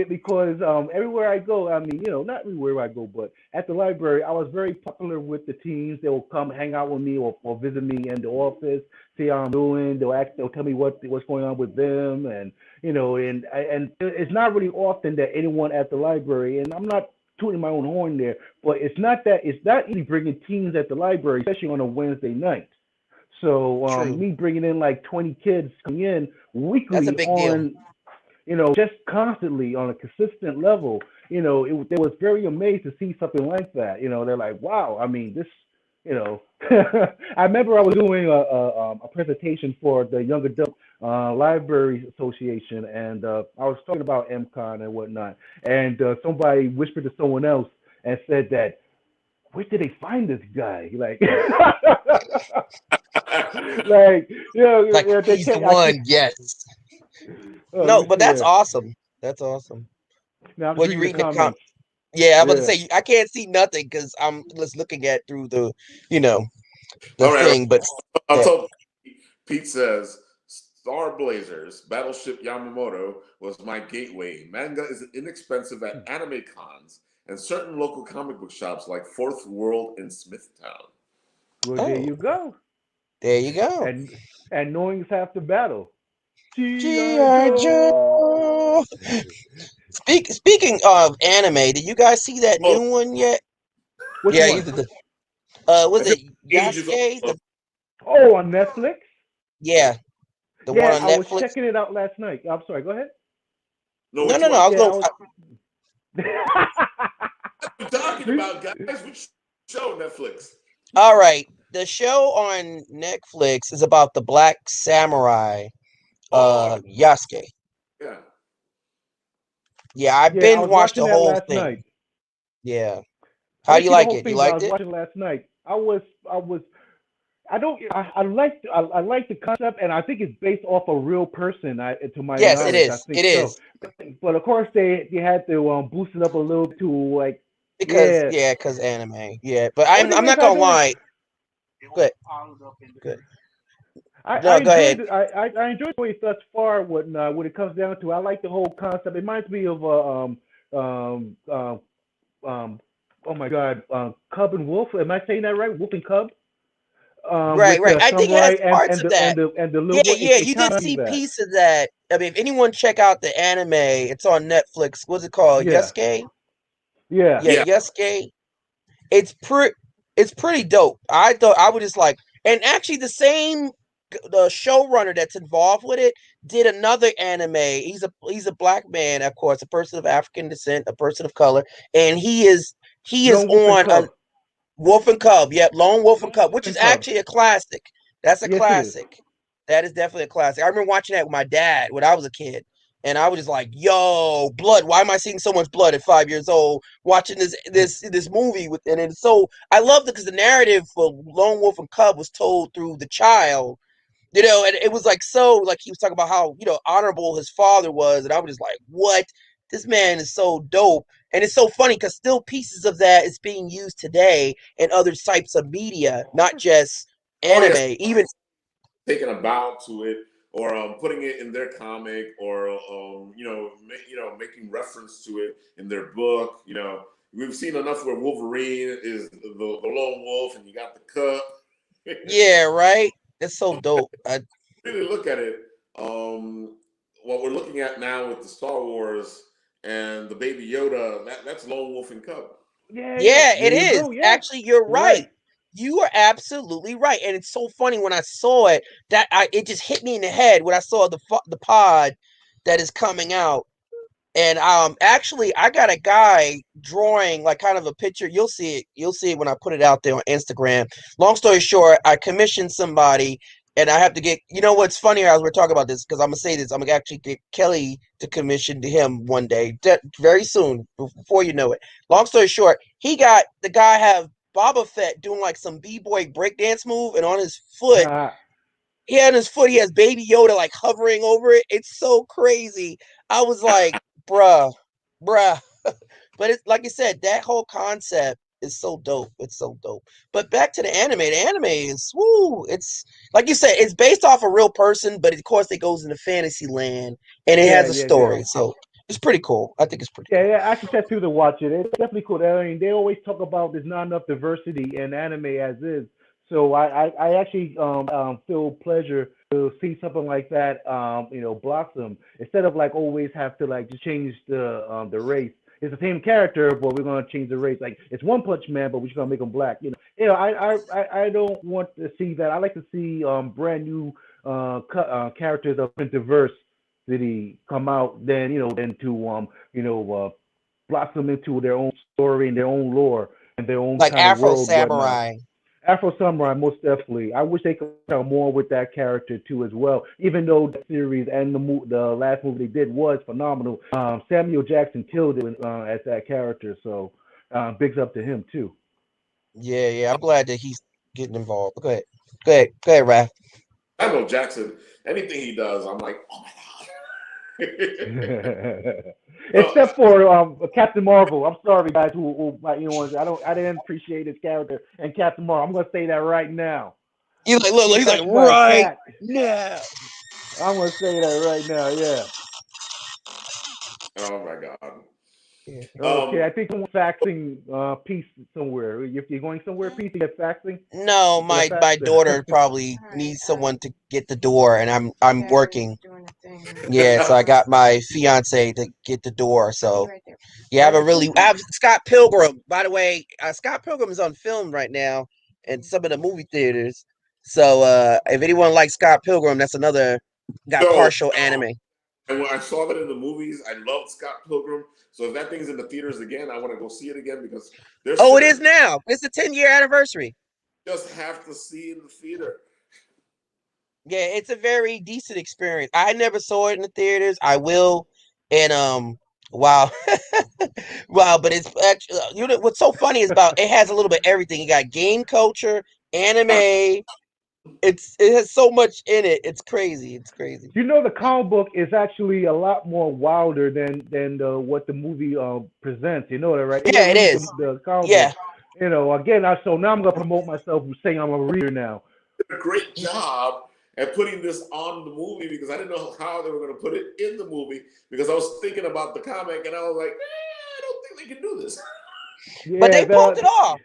Because everywhere I go, I mean, not everywhere I go, but at the library, I was very popular with the teens. They will come hang out with me or visit me in the office, see how I'm doing. They'll tell me what's going on with them, and and it's not really often that anyone at the library, and I'm not tooting my own horn there, but it's not easy bringing teens at the library, especially on a Wednesday night. So me bringing in like 20 kids coming in weekly, that's a big deal. Just constantly on a consistent level, they was very amazed to see something like that. They're like, wow, I mean, this, I remember I was doing a presentation for the Young Adult Library Association, and I was talking about MCon and whatnot, and somebody whispered to someone else and said that, where did they find this guy? Like, like, he's the one. Yes. No, but that's awesome. That's awesome. Now I'm Well, reading you reading the comments. Yeah, I'm about to say I can't see nothing because I'm just looking at through the, the All right, thing. But I'll tell Pete says, Star Blazers, Battleship Yamamoto was my gateway. Manga is inexpensive at anime cons and certain local comic book shops like Fourth World in Smithtown. Well, there you go. There you go. And knowing is half the battle. G.I. Joe. Speaking of anime, did you guys see that new one yet? Which one? Was it Yasuke? On Netflix? Yeah. The one on Netflix. I was checking it out last night. I'm sorry, go ahead. No. We're talking about, guys. Which show Netflix? All right. The show on Netflix is about the Black Samurai, Yasuke. Yeah. Yeah, I I binge was watched watching the that whole last thing. night. Yeah. I How didn't do you see the like whole it? thing, You but I liked was it? watching last night. I don't. I like the concept, and I think it's based off a real person. To my Yes, it knowledge, I is. think It so. is. But of course, they had to boost it up a little bit to like Because yeah. anime. Yeah. But The only I'm thing is, not I gonna don't. lie. Good. Good. I No, go ahead. enjoyed I enjoyed the way thus far. When it comes down to, I like the whole concept. It reminds me of um um oh my god, Cub and Wolf. Am I saying that right? Wolf and Cub. Right, With right. the I think it samurai has parts of that. and the little Yeah, boy. yeah. It You kind did of see that. piece of that. I mean, if anyone check out the anime, it's on Netflix. What's it called? Yeah, Yasuke? yeah. Yeah, Yeah. Yasuke. It's pretty dope. I thought I would just like, and actually the showrunner that's involved with it did another anime. He's a black man, of course, a person of African descent, a person of color, and he is Lone Wolf and on Cub. Wolf and Cub. Yep, Lone Wolf and Cub, Wolf which is and Cub. actually a classic. That's a Yes, it is. classic. That is definitely a classic. I remember watching that with my dad when I was a kid. And I was just like, "Yo, blood! Why am I seeing so much blood at 5 years old? Watching this movie with?" And it's so I loved it because the narrative for Lone Wolf and Cub was told through the child, and it was like so like he was talking about how honorable his father was, and I was just like, "What? This man is so dope." And it's so funny because still pieces of that is being used today in other types of media, not just Oh yes, anime. Even taking a bow to it, or putting it in their comic, or making reference to it in their book. We've seen enough where Wolverine is the lone wolf, and you got the cup. yeah, right. It's so dope. Really look at it. What we're looking at now with the Star Wars and the Baby Yoda, that's Lone Wolf and Cub. Yeah, yeah. Yeah, There it you is. go. Yeah, Actually, you're you're right. right. You are absolutely right. And it's so funny when I saw it that it just hit me in the head when I saw the pod that is coming out. And actually I got a guy drawing like kind of a picture. You'll see it. You'll see it when I put it out there on Instagram. Long story short, I commissioned somebody and I have to get what's funny as we're talking about this, because I'm gonna say this, I'm gonna actually get Kelly to commission to him one day, very soon, before you know it. Long story short, the guy have Boba Fett doing like some b-boy breakdance move, and on his foot he has Baby Yoda like hovering over it. It's so crazy. I was like, bruh. But it's like you said, that whole concept is so dope. It's so dope. But back to the anime. The anime is woo. It's like you said, it's based off a real person, but of course it goes into fantasy land and it Yeah, has a yeah, yeah. story. So it's pretty cool. I think it's pretty Yeah, cool. yeah. I actually said people to watch it. It's definitely cool. I mean, they always talk about there's not enough diversity in anime as is. So I actually feel pleasure to see something like that blossom instead of like always have to like just change the race. It's the same character, but we're gonna change the race. Like it's One Punch Man, but we're just gonna make him black. I don't want to see that. I like to see brand new characters of diverse city come out. Then to blossom into their own story and their own lore and their own Like kind of Afro world, whatnot. Samurai. Afro Samurai, most definitely. I wish they could tell more with that character too, as well. Even though the series and the last movie they did was phenomenal, Samuel Jackson killed it as that character. So, bigs up to him too. Yeah, yeah. I'm glad that he's getting involved. Go ahead. Go ahead. Go ahead, Raph. Samuel Jackson, anything he does, I'm like, oh my god. No, Except for Captain Marvel. I'm sorry, guys. I didn't appreciate his character and Captain Marvel. I'm gonna say that right now. He's like, look, he's like, That's my right cat. now. I'm gonna say that right now. Yeah. oh my god. Yeah. Okay, Um, I think someone's faxing peace somewhere. If you're going somewhere, peace, you get faxing. No, You get a my fax daughter there. probably All right. needs someone to get the door, and I'm Battery's working. doing a thing. Yeah, so I got my fiance to get the door. I'll be So right there. yeah, I have Scott Pilgrim. By the way, Scott Pilgrim is on film right now in some of the movie theaters. So if anyone likes Scott Pilgrim, that's another got so partial anime. And when I saw that in the movies, I loved Scott Pilgrim. So if that thing's in the theaters again, I want to go see it again because there's. Oh, it is now. It's the 10-year anniversary. Just have to see in the theater. Yeah, it's a very decent experience. I never saw it in the theaters. I will, and wow, wow. But it's actually, you know, what's so funny is about it has a little bit of everything. You got game culture, anime. It has so much in it. It's crazy. It's crazy. You know, the comic book is actually a lot more wilder than what the movie presents. You know that, right? Yeah, it Read is. the comic Yeah, book. You know, again, so now I'm gonna promote myself saying I'm a reader now. A great job at putting this on the movie because I didn't know how they were going to put it in the movie because I was thinking about the comic and I was like, I don't think they can do this. but Yeah, they pulled it off.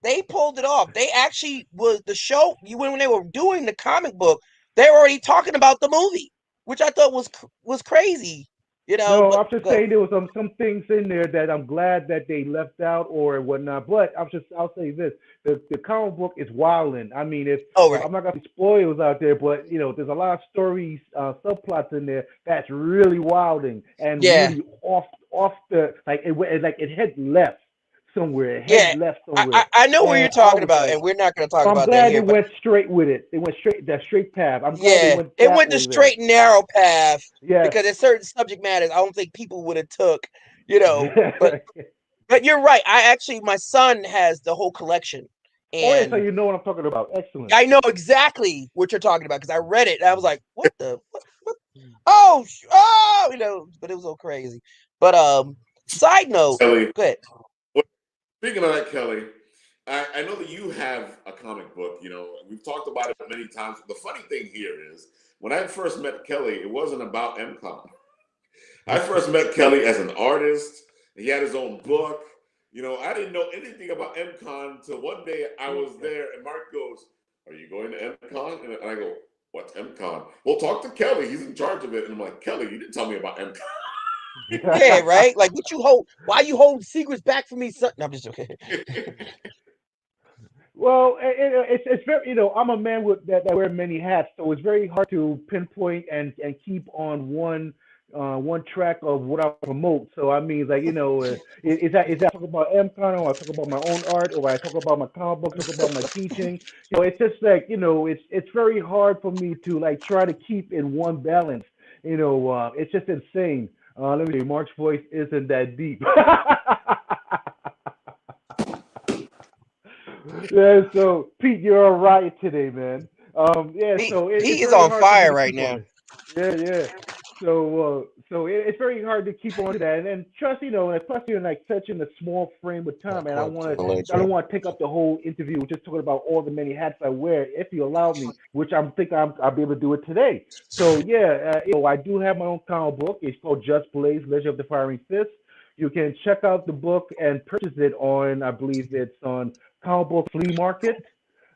They pulled it off. They actually was the show. When they were doing the comic book, they were already talking about the movie, which I thought was crazy. You know, no, but I'm just good. saying there was some things in there that I'm glad that they left out or whatnot. But I'll say this: the comic book is wilding. I mean, if Oh right, I'm not gonna spoilers out there, but you know, there's a lot of stories, subplots in there that's really wilding and yeah, really off the like it had left somewhere. It yeah. had left I, somewhere, I I know what you're and I talking was about, like, and we're not going to talk so I'm about that glad they here. But went straight with it. They went straight path. I'm glad they yeah, went it that went the way there. straight and narrow path Yes. because there's certain subject matters I don't think people would have took. You know, but you're right. My son has the whole collection, Oh yeah, so and you know what I'm talking about. Excellent. I know exactly what you're talking about because I read it and I was like, what the what? Oh, you know, but it was so crazy. But side note, Kelly, go ahead. speaking of that, Kelly, I know that you have a comic book. You know, we've talked about it many times. The funny thing here is when I first met Kelly, it wasn't about MCON. I first met Kelly as an artist. He had his own book. You know, I didn't know anything about MCon until one day I was there and Mark goes, "Are you going to MCon?" And I go, "What's MCon?" Well, talk to Kelly. He's in charge of it. And I'm like, "Kelly, you didn't tell me about MCon." Yeah, right. Like what you hold? Why you hold secrets back from me, son? No, I'm just okay. Well, it's very, you know, I'm a man with that wear many hats, so it's very hard to pinpoint and keep on one track of what I promote. So I mean, like, you know, is that talk about MCon, or I talk about my own art, or I talk about my comic book, talk about my teaching. You know, it's just like, you know, it's very hard for me to like try to keep in one balance. You know, it's just insane. Let me see, Mark's voice isn't that deep. Yeah, so Pete, you're all right today, man. Yeah, so it's Pete is very on hard for me fire to right keep on now. it. Yeah, yeah. So it's very hard to keep on to that, and trust, you know, and plus you're in like such in a small frame of time, and I don't want to take up the whole interview just talking about all the many hats I wear. If you allow me, which I'll be able to do it today. So yeah, you know, I do have my own comic book. It's called Just Blaze: Legend of the Firing Fist. You can check out the book and purchase it on, I believe it's on comic book flea market.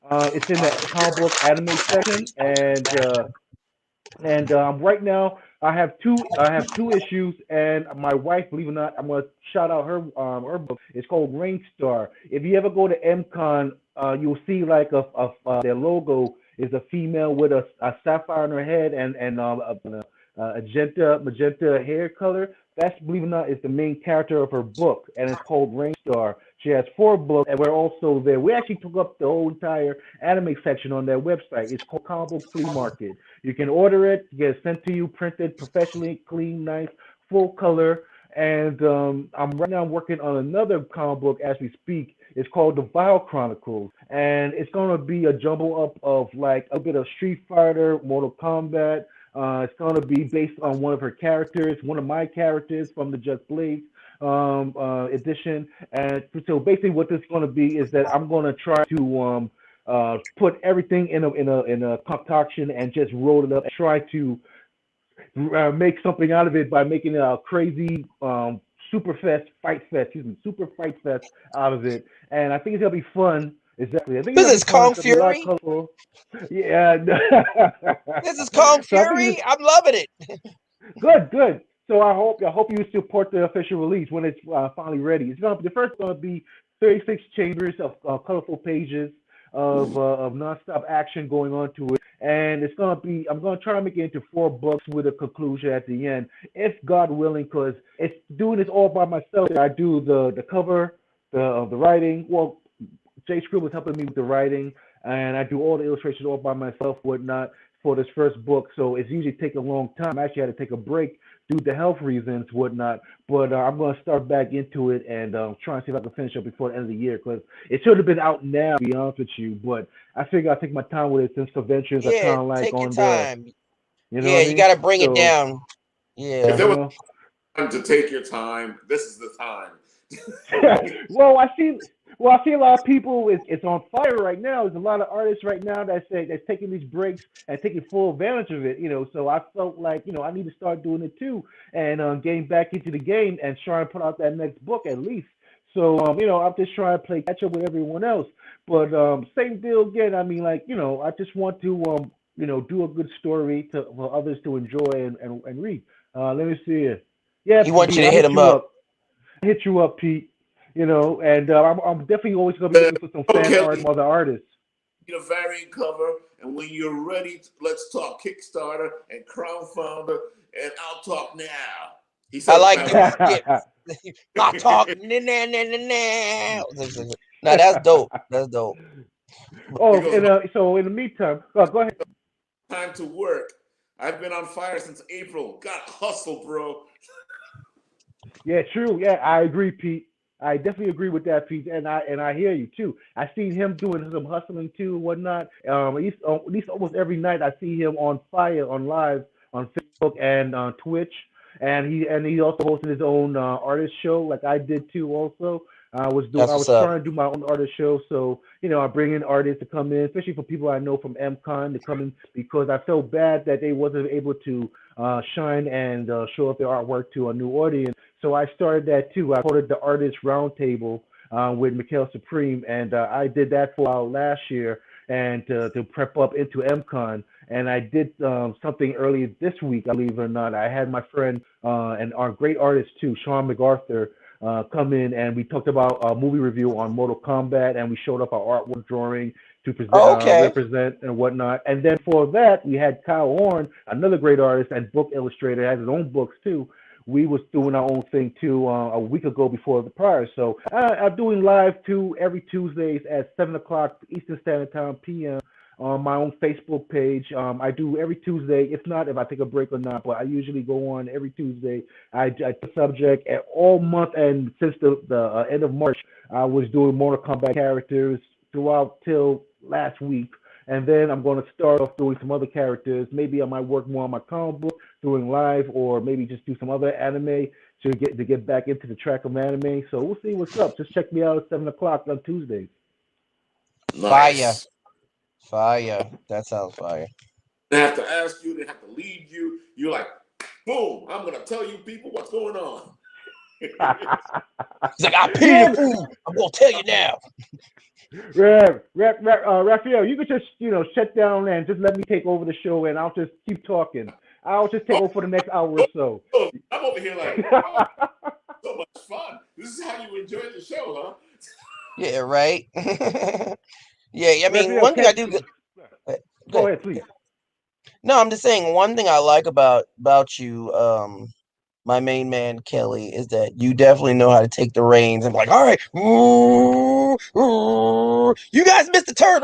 It's in the comic book anime section, and right now I have two issues, and my wife, believe it or not, I'm gonna shout out her book. It's called Rain Star. If you ever go to MCon, you'll see like their logo is a female with a sapphire on her head and magenta hair color. That's, believe it or not, is the main character of her book, and it's called Rain Star. She has 4 books, and we're also there. We actually took up the whole entire anime section on their website. It's called Comic Book Flea Market. You can order it, get it sent to you, printed professionally, clean, nice, full color. And I'm right now working on another comic book as we speak. It's called the Vile Chronicles, and it's gonna be a jumble up of like a bit of Street Fighter, Mortal Kombat. It's gonna be based on one of her characters, one of my characters from the Just Blaze edition. And so basically, what this is gonna be is that I'm gonna try to put everything in a concoction and just roll it up and try to make something out of it by making a crazy super fight fest out of it. And I think it's gonna be fun. Exactly. I think it's This gonna is be fun. Kung It's gonna be a lot of Fury. colorful. Yeah. This is Kung So I think Fury. I'm loving it. good, good. So I hope you support the official release when it's finally ready. The first gonna be 36 chambers of colorful pages. of nonstop action going on to it. And it's gonna be I'm gonna try to make it into 4 books with a conclusion at the end, if God willing, because it's doing this all by myself. I do the cover, the writing. Well, Jay Scribb was helping me with the writing, and I do all the illustrations all by myself, whatnot, for this first book. So it's usually take a long time. I actually had to take a break due to health reasons, whatnot. But I'm going to start back into it and try and see if I can finish up before the end of the year, because it should have been out now, to be honest with you. But I figure I'll take my time with it since conventions are Yeah, kind of like take your on the, time. you know Yeah, what I you mean? got to bring it So, down. If Yeah. there you was know. time to take your time, this is the time. well, I see a lot of people. It's on fire right now. There's a lot of artists right now that say that's taking these breaks and taking full advantage of it. So I felt like I need to start doing it too, and getting back into the game and trying to put out that next book at least. So I'm just trying to play catch up with everyone else. But same deal again. I mean, like I just want to do a good story for others to enjoy and read. Let me see it. Yeah, He wants you Pete, to I hit hit him you up. up. Hit you up, Pete. And I'm definitely always gonna be looking for some fan art Okay, from other artists. a variant cover, and when you're ready, let's talk Kickstarter and crowdfunder, and I'll talk now. He I said it like fast. the skit. I talk. Now that's dope. That's dope. He Oh, goes, and so in the meantime, go ahead. time to work. I've been on fire since April. Got hustle, bro. Yeah, true. Yeah, I agree, Pete. I definitely agree with that, Pete, and I hear you too. I seen him doing some hustling too, and whatnot. At least almost every night I see him on fire on live on Facebook and on Twitch, and he also hosted his own artist show like I did too. Also, That's I what's was up. trying to do my own artist show, so I bring in artists to come in, especially for people I know from MCon to come in because I felt bad that they wasn't able to shine and show up their artwork to a new audience. So I started that too. I called it the Artist Roundtable with Mikhail Supreme, and I did that for last year and to prep up into MCon. And I did something earlier this week, believe it or not. I had my friend and our great artist too, Sean MacArthur, come in, and we talked about a movie review on Mortal Kombat, and we showed up our artwork drawing to Oh, okay. represent and whatnot. And then for that, we had Kyle Horn, another great artist and book illustrator, has his own books too. We was doing our own thing too a week ago before the prior. So I'm doing live too every Tuesdays at 7 o'clock Eastern Standard Time p.m. on my own Facebook page. I do every Tuesday, if I take a break or not, but I usually go on every Tuesday. I subject at all month, and since the end of March, I was doing Mortal Kombat characters throughout till last week. And then I'm going to start off doing some other characters. Maybe I might work more on my comic book, doing live, or maybe just do some other anime to get back into the track of anime. So we'll see what's up. Just check me out at 7 o'clock on Tuesdays. Fire. Nice. Fire. That sounds fire. They have to ask you, they have to lead you. You're like, boom, I'm going to tell you people what's going on. He's like, I pity Yeah, the fool. I'm gonna tell you now. Raphael, you could just shut down and just let me take over the show, and I'll just keep talking. I'll just take Oh, over for the next hour or so. oh, I'm over here like, oh, so much fun. This is how you enjoy the show, huh? Yeah, right. Yeah, I mean, Raphael, one thing I do go good. ahead, please. No, I'm just saying one thing I like about you, my main man Kelly, is that you definitely know how to take the reins and be like, all right, you guys missed the turn,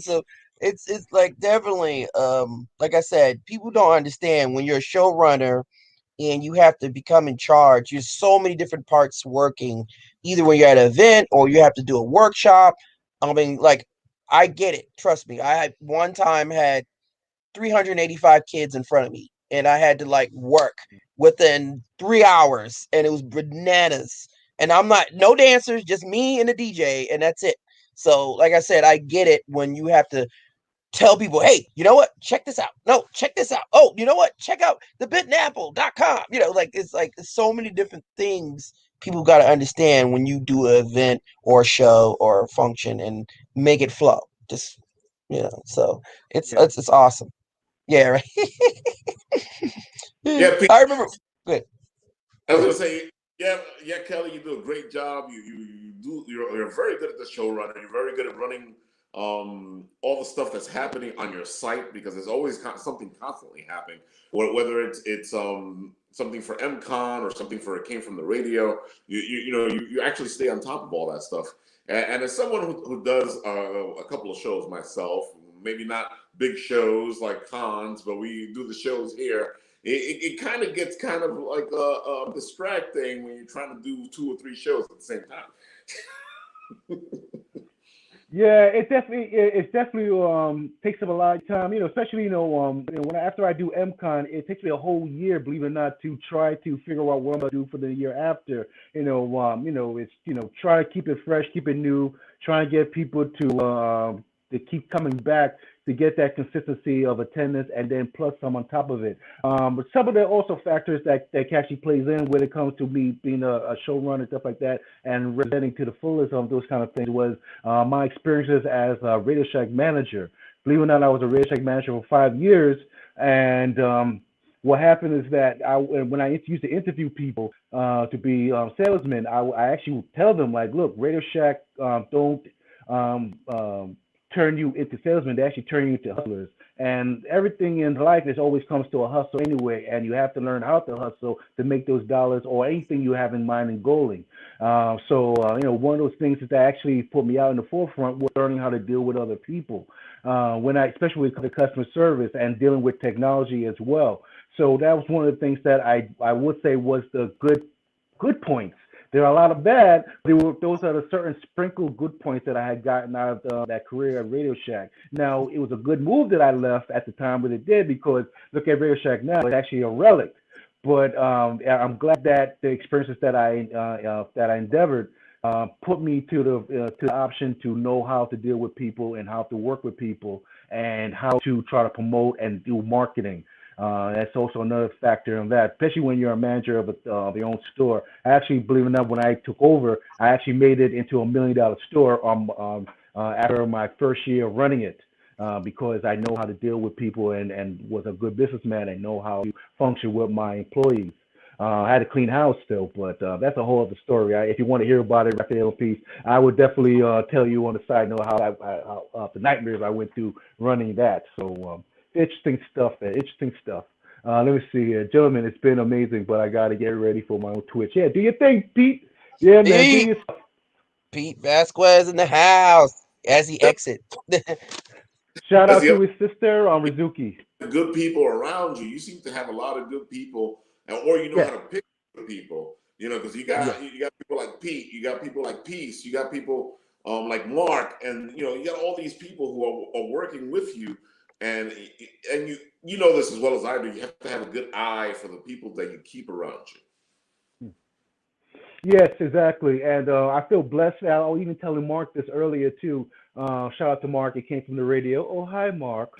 so it's like definitely like I said, people don't understand when you're a showrunner and you have to become in charge. There's so many different parts working, either when you're at an event or you have to do a workshop. I mean, like, I get it. Trust me. I one time had 385 kids in front of me, and I had to like work within 3 hours, and it was bananas. And I'm not no dancers, just me and the DJ, and that's it. So, like I said, I get it when you have to tell people, hey, you know what? Check this out. No, check this out. Oh, you know what? Check out thebitnapple.com. It's so many different things people got to understand when you do an event or a show or a function and make it flow. Just, so it's Yeah. it's awesome. Yeah, right. Yeah, Pete, I remember. Good. I Go was ahead. going to say, yeah, Kelly, you do a great job. You're very good at the showrunner. You're very good at running all the stuff that's happening on your site, because there's always something constantly happening. Whether it's something for MCon or something for It Came From the Radio, you actually stay on top of all that stuff. And as someone who does a couple of shows myself, maybe not big shows like cons, but we do the shows here. It kind of gets kind of like distracting when you're trying to do 2 or 3 shows at the same time. Yeah, it definitely takes up a lot of time, especially when after I do MCon, it takes me a whole year, believe it or not, to try to figure out what I'm gonna do for the year after. It's try to keep it fresh, keep it new, try and get people to keep coming back to get that consistency of attendance, and then plus some on top of it. But some of the also factors that actually plays in when it comes to me being a showrunner, stuff like that, and representing to the fullest of those kind of things was my experiences as a Radio Shack manager. Believe it or not, I was a Radio Shack manager for 5 years, and what happened is that when I used to interview people to be salesmen, I actually would tell them, like, look, Radio Shack don't turn you into salesmen, they actually turn you into hustlers. And everything in life is always comes to a hustle anyway, and you have to learn how to hustle to make those dollars or anything you have in mind and goaling. One of those things that actually put me out in the forefront was learning how to deal with other people, especially with the customer service and dealing with technology as well. So that was one of the things that I would say was the good points. There are a lot of bad. Those are the certain sprinkled good points that I had gotten out of that career at Radio Shack. Now, it was a good move that I left at the time when it did, because look at Radio Shack now; it's actually a relic. But I'm glad that the experiences that I endeavored put me to the option to know how to deal with people and how to work with people and how to try to promote and do marketing. That's also another factor in that, especially when you're a manager of your own store. I actually, believe it or not, when I took over, I actually made it into $1 million store after my first year of running it, because I know how to deal with people and was a good businessman and know how to function with my employees. I had a clean house still, but that's a whole other story. If you want to hear about it after the piece, I would definitely tell you on the side note how the nightmares I went through running that. So. Interesting stuff. Let me see here. Gentlemen, it's been amazing, but I got to get ready for my own Twitch. Yeah, do your thing, Pete. Yeah, man, do your stuff. Pete Vasquez in the house as he exits. Shout out to his sister, Rizuki. Good people around you. You seem to have a lot of good people, or you know how to pick good people. Because you got people like Pete, you got people like Peace, you got people like Mark, and you got all these people who are working with you. And you know this as well as I do. You have to have a good eye for the people that you keep around you. Yes, exactly. And I feel blessed. I was even telling Mark this earlier too. Shout out to Mark. It came from the radio. Oh, hi, Mark.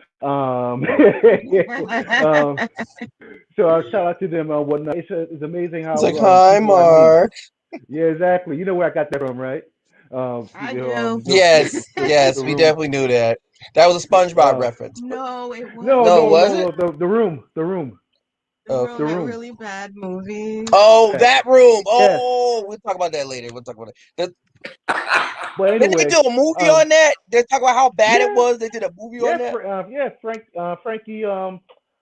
So shout out to them. Whatnot. It's amazing how. It's like, hi, Mark. Yeah, exactly. You know where I got that from, right? I do. Yes, we definitely knew that. That was a SpongeBob reference. No, it wasn't. No, was it? The room. The room, The that room. really bad movie. Oh, that room. Oh, we'll talk about that later. But anyway, did they do a movie on that? They talk about how bad it was. They did a movie on that. Frankie.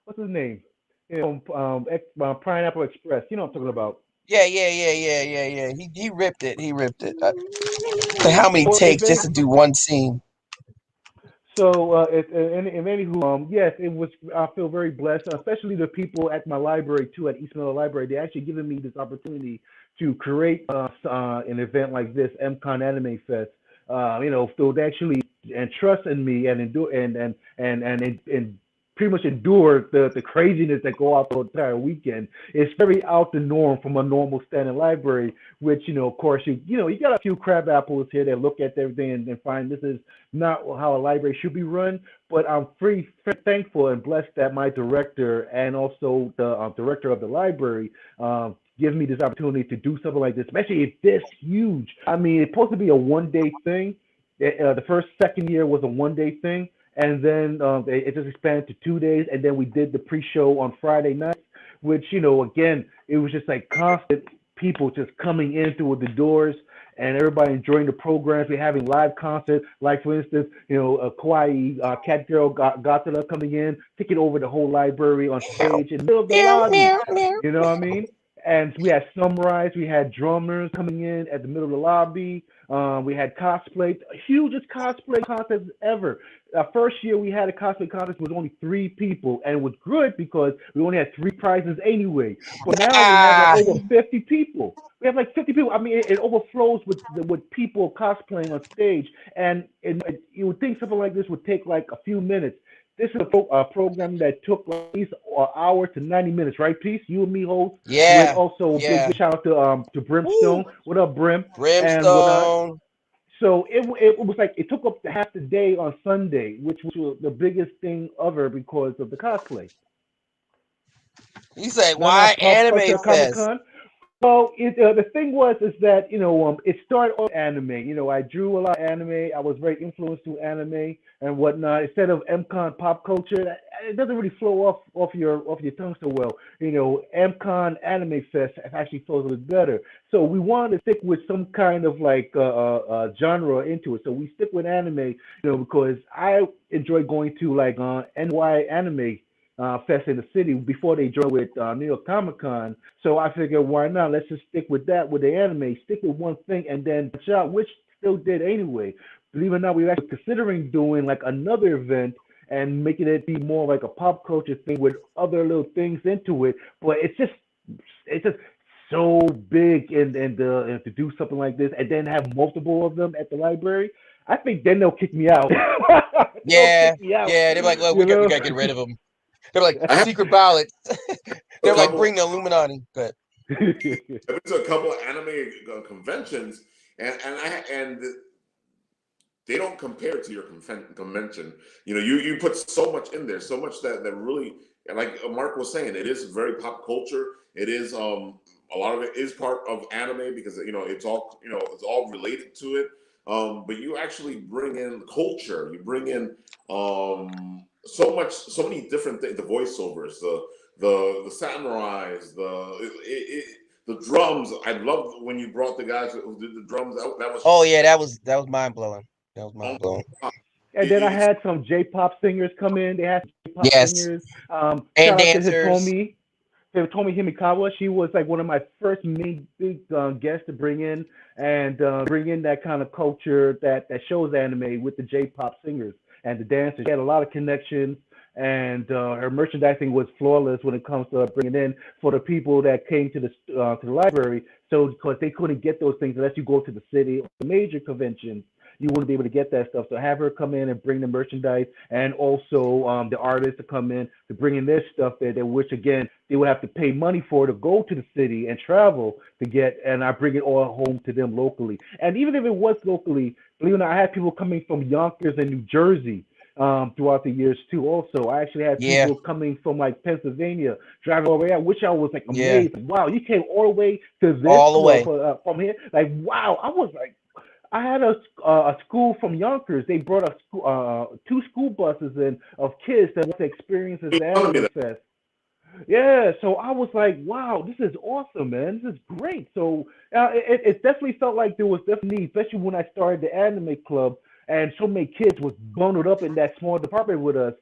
What's his name? Pineapple Express. You know what I'm talking about. Yeah. He ripped it. So how many takes just to do one scene? So, yes, it was. I feel very blessed, especially the people at my library too, at East Miller Library. They actually given me this opportunity to create an event like this, MCon Anime Fest. So they actually trust in me and pretty much endure the craziness that go out the entire weekend. It's very out the norm from a normal standing library, which, of course, you got a few crab apples here that look at everything and find this is not how a library should be run. But I'm thankful and blessed that my director and also the director of the library give me this opportunity to do something like this, especially if this huge. I mean, it's supposed to be a one-day thing. The second year was a one-day thing. And then it just expanded to 2 days. And then we did the pre-show on Friday night, which, again, it was just like constant people just coming in through the doors. and everybody enjoying the programs. We're having live concerts, like for instance, Kawaii Cat Girl Godzilla coming in, taking over the whole library on stage in the middle of the Meow, lobby. meow, meow. You know what I mean? And we had samurais, we had drummers coming in at the middle of the lobby. We had cosplay, hugest cosplay contest ever. First year we had a cosplay contest with only 3 people, and it was good because we only had 3 prizes anyway. But now we have like over 50 people. We have like 50 people. I mean, it overflows with people cosplaying on stage, and you would think something like this would take like a few minutes. This is a program that took like at least an hour to 90 minutes, right, Peace? You and me host. With Yeah, also a yeah. big shout out to Brimstone. Woo. What up, Brim? And whatnot. Brimstone. So it was like it took up half the day on Sunday, which was the biggest thing ever because of the cosplay. You say Not our why pop Anime culture Comic Fest? Con. Well, the thing was is that it started off anime. I drew a lot of anime. I was very influenced through anime and whatnot. Instead of MCon pop culture, it doesn't really flow off your tongue so well. MCon Anime Fest actually flows a little better. So we wanted to stick with some kind of like genre into it. So we stick with anime, because I enjoy going to like NY Anime fest in the city before they joined with New York Comic Con. So I figured, why not? Let's just stick with that with the anime, stick with one thing, and then branch out, which still did anyway. Believe it or not, we were actually considering doing like another event and making it be more like a pop culture thing with other little things into it. But it's just so big, and to do something like this and then have multiple of them at the library. I think then they'll kick me out. Yeah, Kick me out. yeah. They're like, look, we gotta get rid of them. They're like I have secret ballots. They're a like, couple. bring the Illuminati. Good. I've been to a couple of anime conventions, and they don't compare to your convention. You put so much in there, so much that really, like Mark was saying, it is very pop culture. It is a lot of it is part of anime because it's all related to it. But you actually bring in culture. You bring in so many different things. The voiceovers, the samurais, the drums. I loved when you brought the guys who did the drums. That was Oh yeah, that was mind blowing. That was mind blowing. And then I had some J-pop singers come in. They had J-pop Yes, singers. and Shout out to dancers. Hitomi Himikawa. She was like one of my first main big guests to bring in and bring in that kind of culture that shows anime with the J-pop singers and the dancers. She had a lot of connections, and her merchandising was flawless when it comes to bringing in for the people that came to the library. So because they couldn't get those things unless you go to the city or the major conventions, you wouldn't be able to get that stuff. So have her come in and bring the merchandise, and also the artists to come in to bring in their stuff there, which again they would have to pay money for to go to the city and travel to get, and I bring it all home to them locally. And even if it was locally, believe it or not, I had people coming from Yonkers and New Jersey throughout the years too. Also, I actually had Yeah, people coming from like Pennsylvania, driving all the way out, which I was like yeah, amazed. Wow, you came all the way to this all the way. from here? Like, wow, I was like, I had a school from Yonkers. They brought two school buses in of kids that want to experience this anime fest. Yeah, so I was like, wow, this is awesome, man. This is great. So it definitely felt like there was definitely need, especially when I started the anime club, and so many kids was bundled up in that small department with us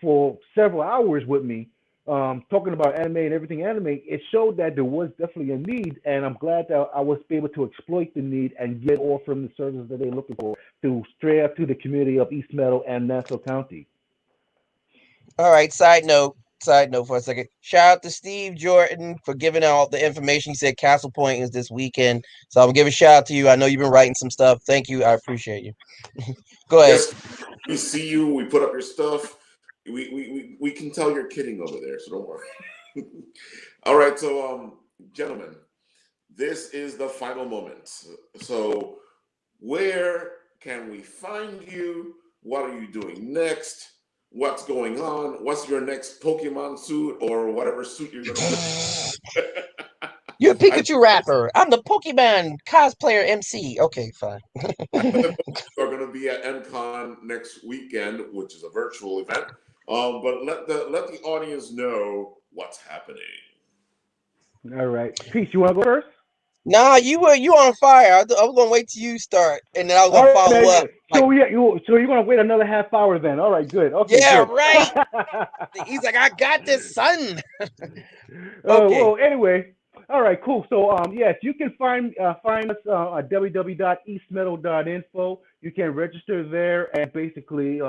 for several hours with me, talking about anime and everything anime. It showed that there was definitely a need, and I'm glad that I was able to exploit the need and get all from the services that they're looking for to straight up to the community of East Meadow and Nassau County. All right. Side note for a second. Shout out to Steve Jordan for giving out the information. He said Castle Point is this weekend, so I'm gonna give a shout out to you. I know you've been writing some stuff. Thank you. I appreciate you. Go ahead. Yes, we see you. We put up your stuff. We can tell you're kidding over there, so don't worry. All right, so gentlemen, this is the final moment. So where can we find you? What are you doing next? What's going on? What's your next Pokemon suit or whatever suit you're going to You're a Pikachu rapper. I'm the Pokemon cosplayer MC. Okay, fine. are going to be at MCon next weekend, which is a virtual event. But let the audience know what's happening. All right, Peace. You want to go first? Nah, you on fire. I was gonna wait till you start, and then I was gonna follow up. So you're gonna wait another half hour then. All right, good. Okay, yeah, good. right. He's like, I got this, son. Okay. Well, anyway, all right, cool. So yes, you can find us at www.eastmeadow.info. You can register there and basically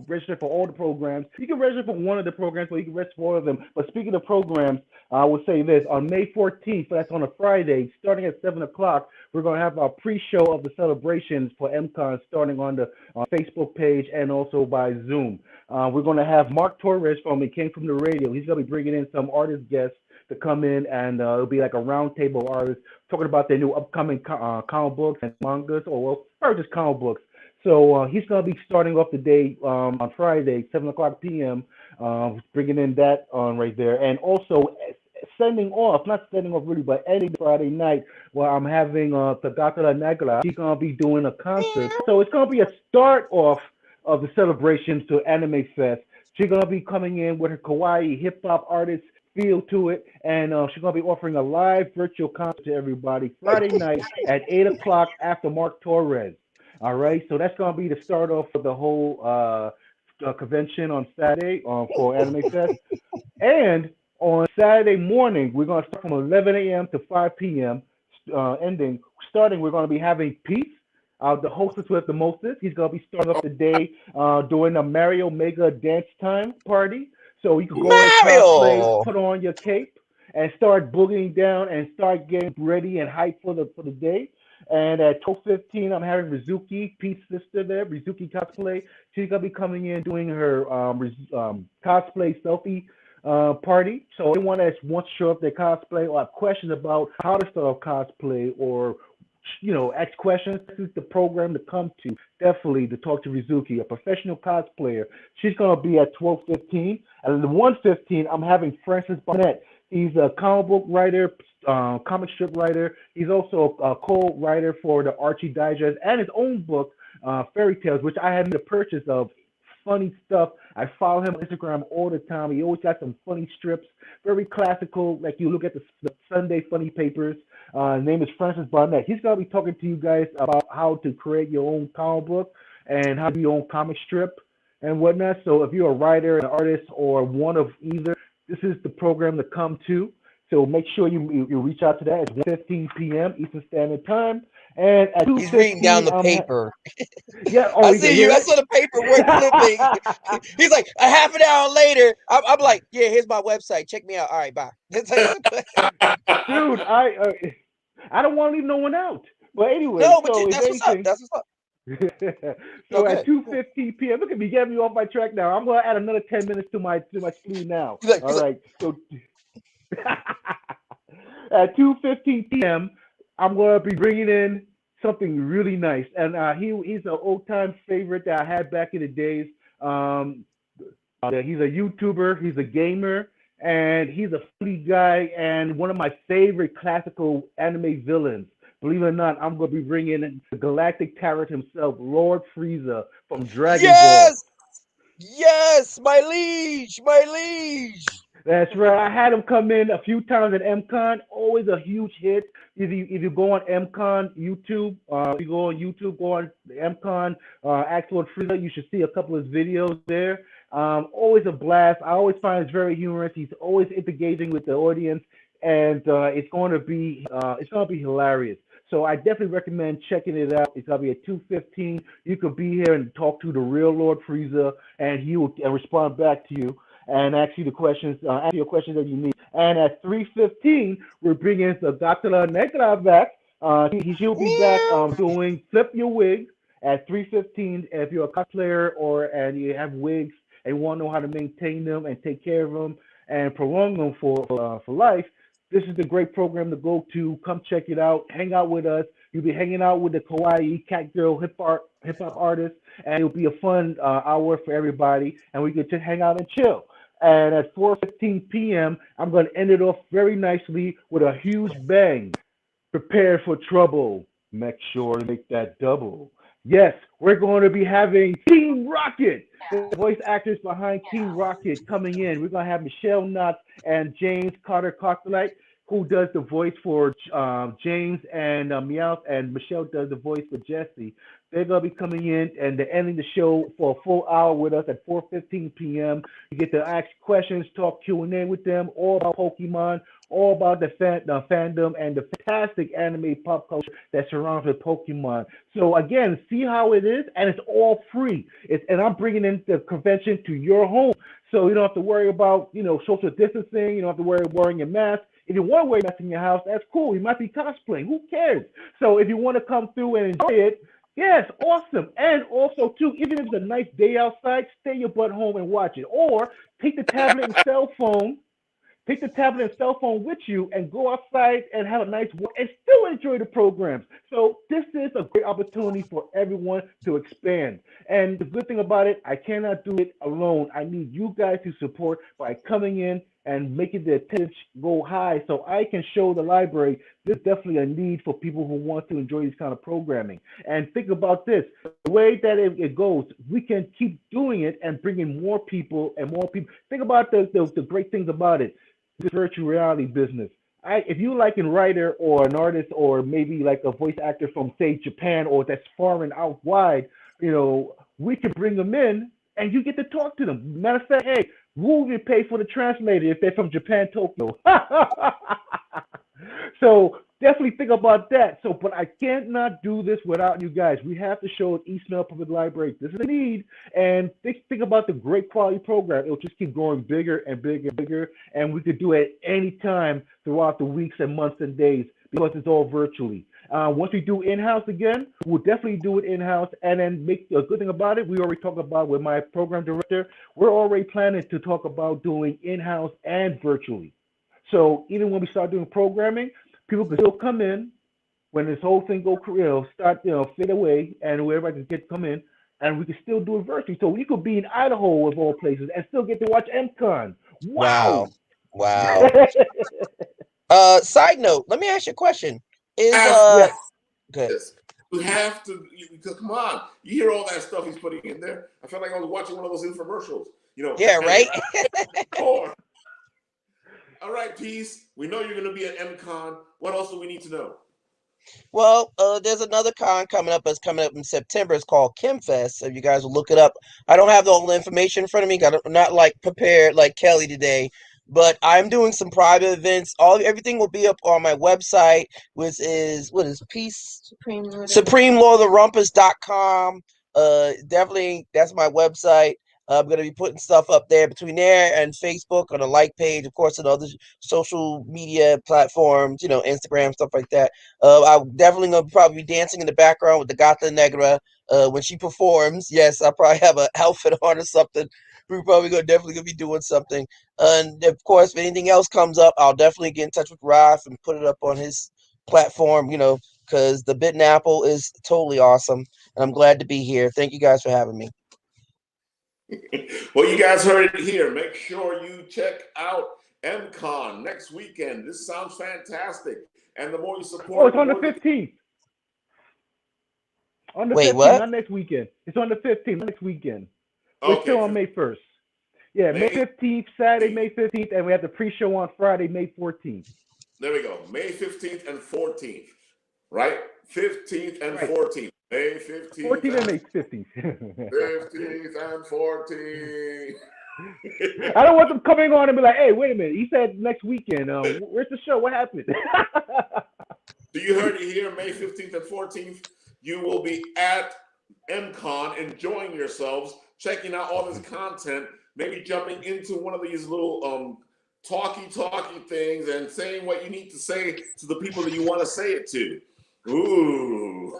register for all the programs. You can register for one of the programs, or you can register for all of them. But speaking of programs, I will say this: on May 14th, that's on a Friday, starting at 7 o'clock, we're going to have our pre-show of the celebrations for MCon, starting on the Facebook page and also by Zoom. We're going to have Mark Torres He came from the radio. He's going to be bringing in some artist guests to come in, and it'll be like a roundtable of artists talking about their new upcoming comic books and mangas, or just comic books. So he's going to be starting off the day on Friday, 7 o'clock p.m., bringing in that on right there. And also not sending off really, but ending Friday night where I'm having Tagata Negra. She's going to be doing a concert. So it's going to be a start off of the celebrations to Anime Fest. She's going to be coming in with her kawaii hip-hop artist feel to it, and she's going to be offering a live virtual concert to everybody Friday night at 8 o'clock after Mark Torres. All right, so that's going to be the start off of the whole convention on Saturday for Anime Fest. And on Saturday morning, we're going to start from 11 a.m. to 5 p.m. Starting, we're going to be having Pete, the hostess with the mostest. He's going to be starting off the day doing a Mario Mega dance time party. So you can go and cosplay, put on your cape, and start boogieing down and start getting ready and hyped for the day. And at 12:15, I'm having Rizuki, Pete's sister there, Rizuki cosplay. She's gonna be coming in doing her cosplay selfie party. So anyone that wants to show up their cosplay or have questions about how to start off cosplay, or ask questions, this is the program to come to. Definitely to talk to Rizuki, a professional cosplayer. She's gonna be at 12:15. And at 1:15, I'm having Francis Barnett. He's a comic book writer, comic strip writer. He's also a co-writer for the Archie Digest and his own book, Fairy Tales, which I had made a purchase of. Funny stuff. I follow him on Instagram all the time. He always got some funny strips, very classical. Like you look at the Sunday funny papers. His name is Francis Barnett. He's gonna be talking to you guys about how to create your own comic book and how to do your own comic strip and whatnot. So if you're a writer, an artist, or one of either, this is the program to come to. So make sure you reach out to that. It's 1:15 p.m. Eastern Standard Time. And at 2:15, he's reading down the paper. Yeah, I see you. I saw the paperwork flipping. He's like, a half an hour later, I'm like, yeah, here's my website. Check me out. All right, bye. Dude, I don't want to leave no one out. But anyway, no, but that's what's up. That's what's up. So at 2:15 p.m., look at me getting me off my track now. I'm gonna add another 10 minutes to my slew now. All right. So at 2:15 p.m., I'm gonna be bringing in something really nice, and he's an old time favorite that I had back in the days. He's a YouTuber, he's a gamer, and he's a funny guy, and one of my favorite classical anime villains. Believe it or not, I'm going to be bringing in the galactic tyrant himself, Lord Frieza from Dragon Ball. Yes, my liege. That's right. I had him come in a few times at MCon. Always a huge hit. If you go on MCon YouTube, go on the MCon, ask Lord Frieza, you should see a couple of his videos there. Always a blast. I always find it's very humorous. He's always engaging with the audience, and it's going to be hilarious. So I definitely recommend checking it out. It's gonna be at 2:15. You could be here and talk to the real Lord Frieza, and he will respond back to you and ask you the questions, ask your questions that you need. And at 3:15, we're bringing the Dr. Negra back. She'll be back doing Flip Your Wig at 3:15. If you're a cosplayer and you have wigs and you want to know how to maintain them and take care of them and prolong them for life, this is the great program to go to. Come check it out. Hang out with us. You'll be hanging out with the kawaii cat girl hip hop artist, and it'll be a fun hour for everybody. And we can just hang out and chill. And at 4:15 p.m., I'm going to end it off very nicely with a huge bang. Prepare for trouble. Make sure to make that double. Yes, we're going to be having Team Rocket, the voice actors behind Team Rocket coming in. We're going to have Michelle Knotts and James Carter Cartwright who does the voice for James and Meowth, and Michelle does the voice for Jesse. They're gonna be coming in and they're ending the show for a full hour with us at 4:15 p.m. You get to ask questions, talk Q&A with them, all about Pokemon, all about the fandom and the fantastic anime pop culture that surrounds with Pokemon. So again, see how it is, and it's all free. And I'm bringing in the convention to your home, so you don't have to worry about social distancing. You don't have to worry about wearing a mask. If you want to wear a mask in your house, that's cool. You might be cosplaying. Who cares? So if you want to come through and enjoy it, yes, awesome. And also, too, even if it's a nice day outside, stay your butt home and watch it. Or take the tablet and cell phone Take the tablet and cell phone with you and go outside and have a nice walk and still enjoy the programs. So this is a great opportunity for everyone to expand. And the good thing about it, I cannot do it alone. I need you guys to support by coming in and making the attendance go high so I can show the library there's definitely a need for people who want to enjoy this kind of programming. And think about this, the way that it goes, we can keep doing it and bringing more people and more people. Think about the great things about it, this virtual reality business. If you like a writer or an artist or maybe like a voice actor from, say, Japan or that's foreign out wide, we can bring them in and you get to talk to them. Matter of fact, hey, we'll get paid for the translator if they're from Japan, Tokyo. So definitely think about that. But I cannot do this without you guys. We have to show East Mill Public Library this is a need, and think about the great quality program. It'll just keep growing bigger and bigger and bigger, and we could do it any time throughout the weeks and months and days because it's all virtually. Once we do in-house again, we'll definitely do it in-house, and then make a good thing about it. We already talked about with my program director. We're already planning to talk about doing in-house and virtually. So even when we start doing programming, people can still come in when this whole thing start fade away, and everybody can come in, and we can still do it virtually. So you could be in Idaho of all places and still get to watch MCon. Wow! Wow. Side note, let me ask you a question. Yes. Good. You have to, because come on, you hear all that stuff he's putting in there. I felt like I was watching one of those infomercials. Yeah, right. All right, Peace. We know you're going to be at MCon. What else do we need to know? Well, there's another con coming up. It's coming up in September. It's called ChemFest. So you guys will look it up. I don't have all the information in front of me. I'm not prepared like Kelly today. But I'm doing some private events. Everything will be up on my website, which is Peace SupremeLordofTheRumpus.com. Definitely, that's my website. I'm going to be putting stuff up there between there and Facebook on a like page, of course, and other social media platforms, Instagram, stuff like that. I'm definitely going to probably be dancing in the background with the Gata Negra when she performs. Yes, I'll probably have an outfit on or something. We're probably definitely going to be doing something. And, of course, if anything else comes up, I'll definitely get in touch with Ralph and put it up on his platform, because the Bitten Apple is totally awesome. And I'm glad to be here. Thank you guys for having me. Well, you guys heard it here. Make sure you check out MCon next weekend. This sounds fantastic. And the more you support... Oh, it's on the 15th. On the Wait, 15th, what? not next weekend. It's on the 15th, next weekend. Okay. We're still on May 1st. Yeah, May 15th, Saturday, May 15th, and we have the pre-show on Friday, May 14th. There we go. May 15th and 14th, right? 15th and 14th. May 15th. 14th and May 15th. 15th and 14th. I don't want them coming on and be like, hey, wait a minute. He said next weekend. Where's the show? What happened? So you heard it here, May 15th and 14th. You will be at MCon enjoying yourselves, checking out all this content, maybe jumping into one of these little talky things and saying what you need to say to the people that you want to say it to. Ooh.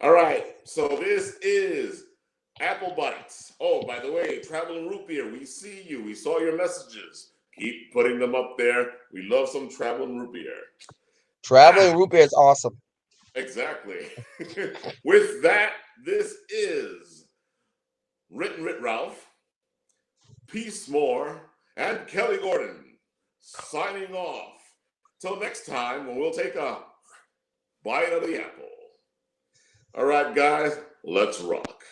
All right. So this is Apple Bites. Oh, by the way, Traveling Root Beer, we see you. We saw your messages. Keep putting them up there. We love some Traveling Root Beer. Traveling Root Beer is awesome. Exactly. With that, this is Writtenwritralf, Peace Moore, and Kelly Gordon signing off. Till next time, when we'll take a bite of the apple. All right, guys, let's rock.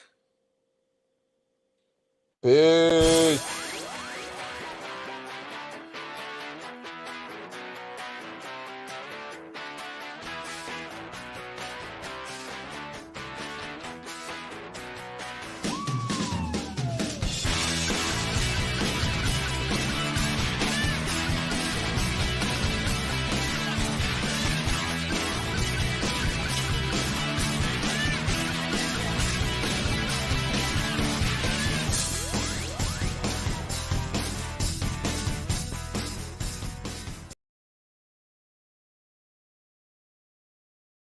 Peace.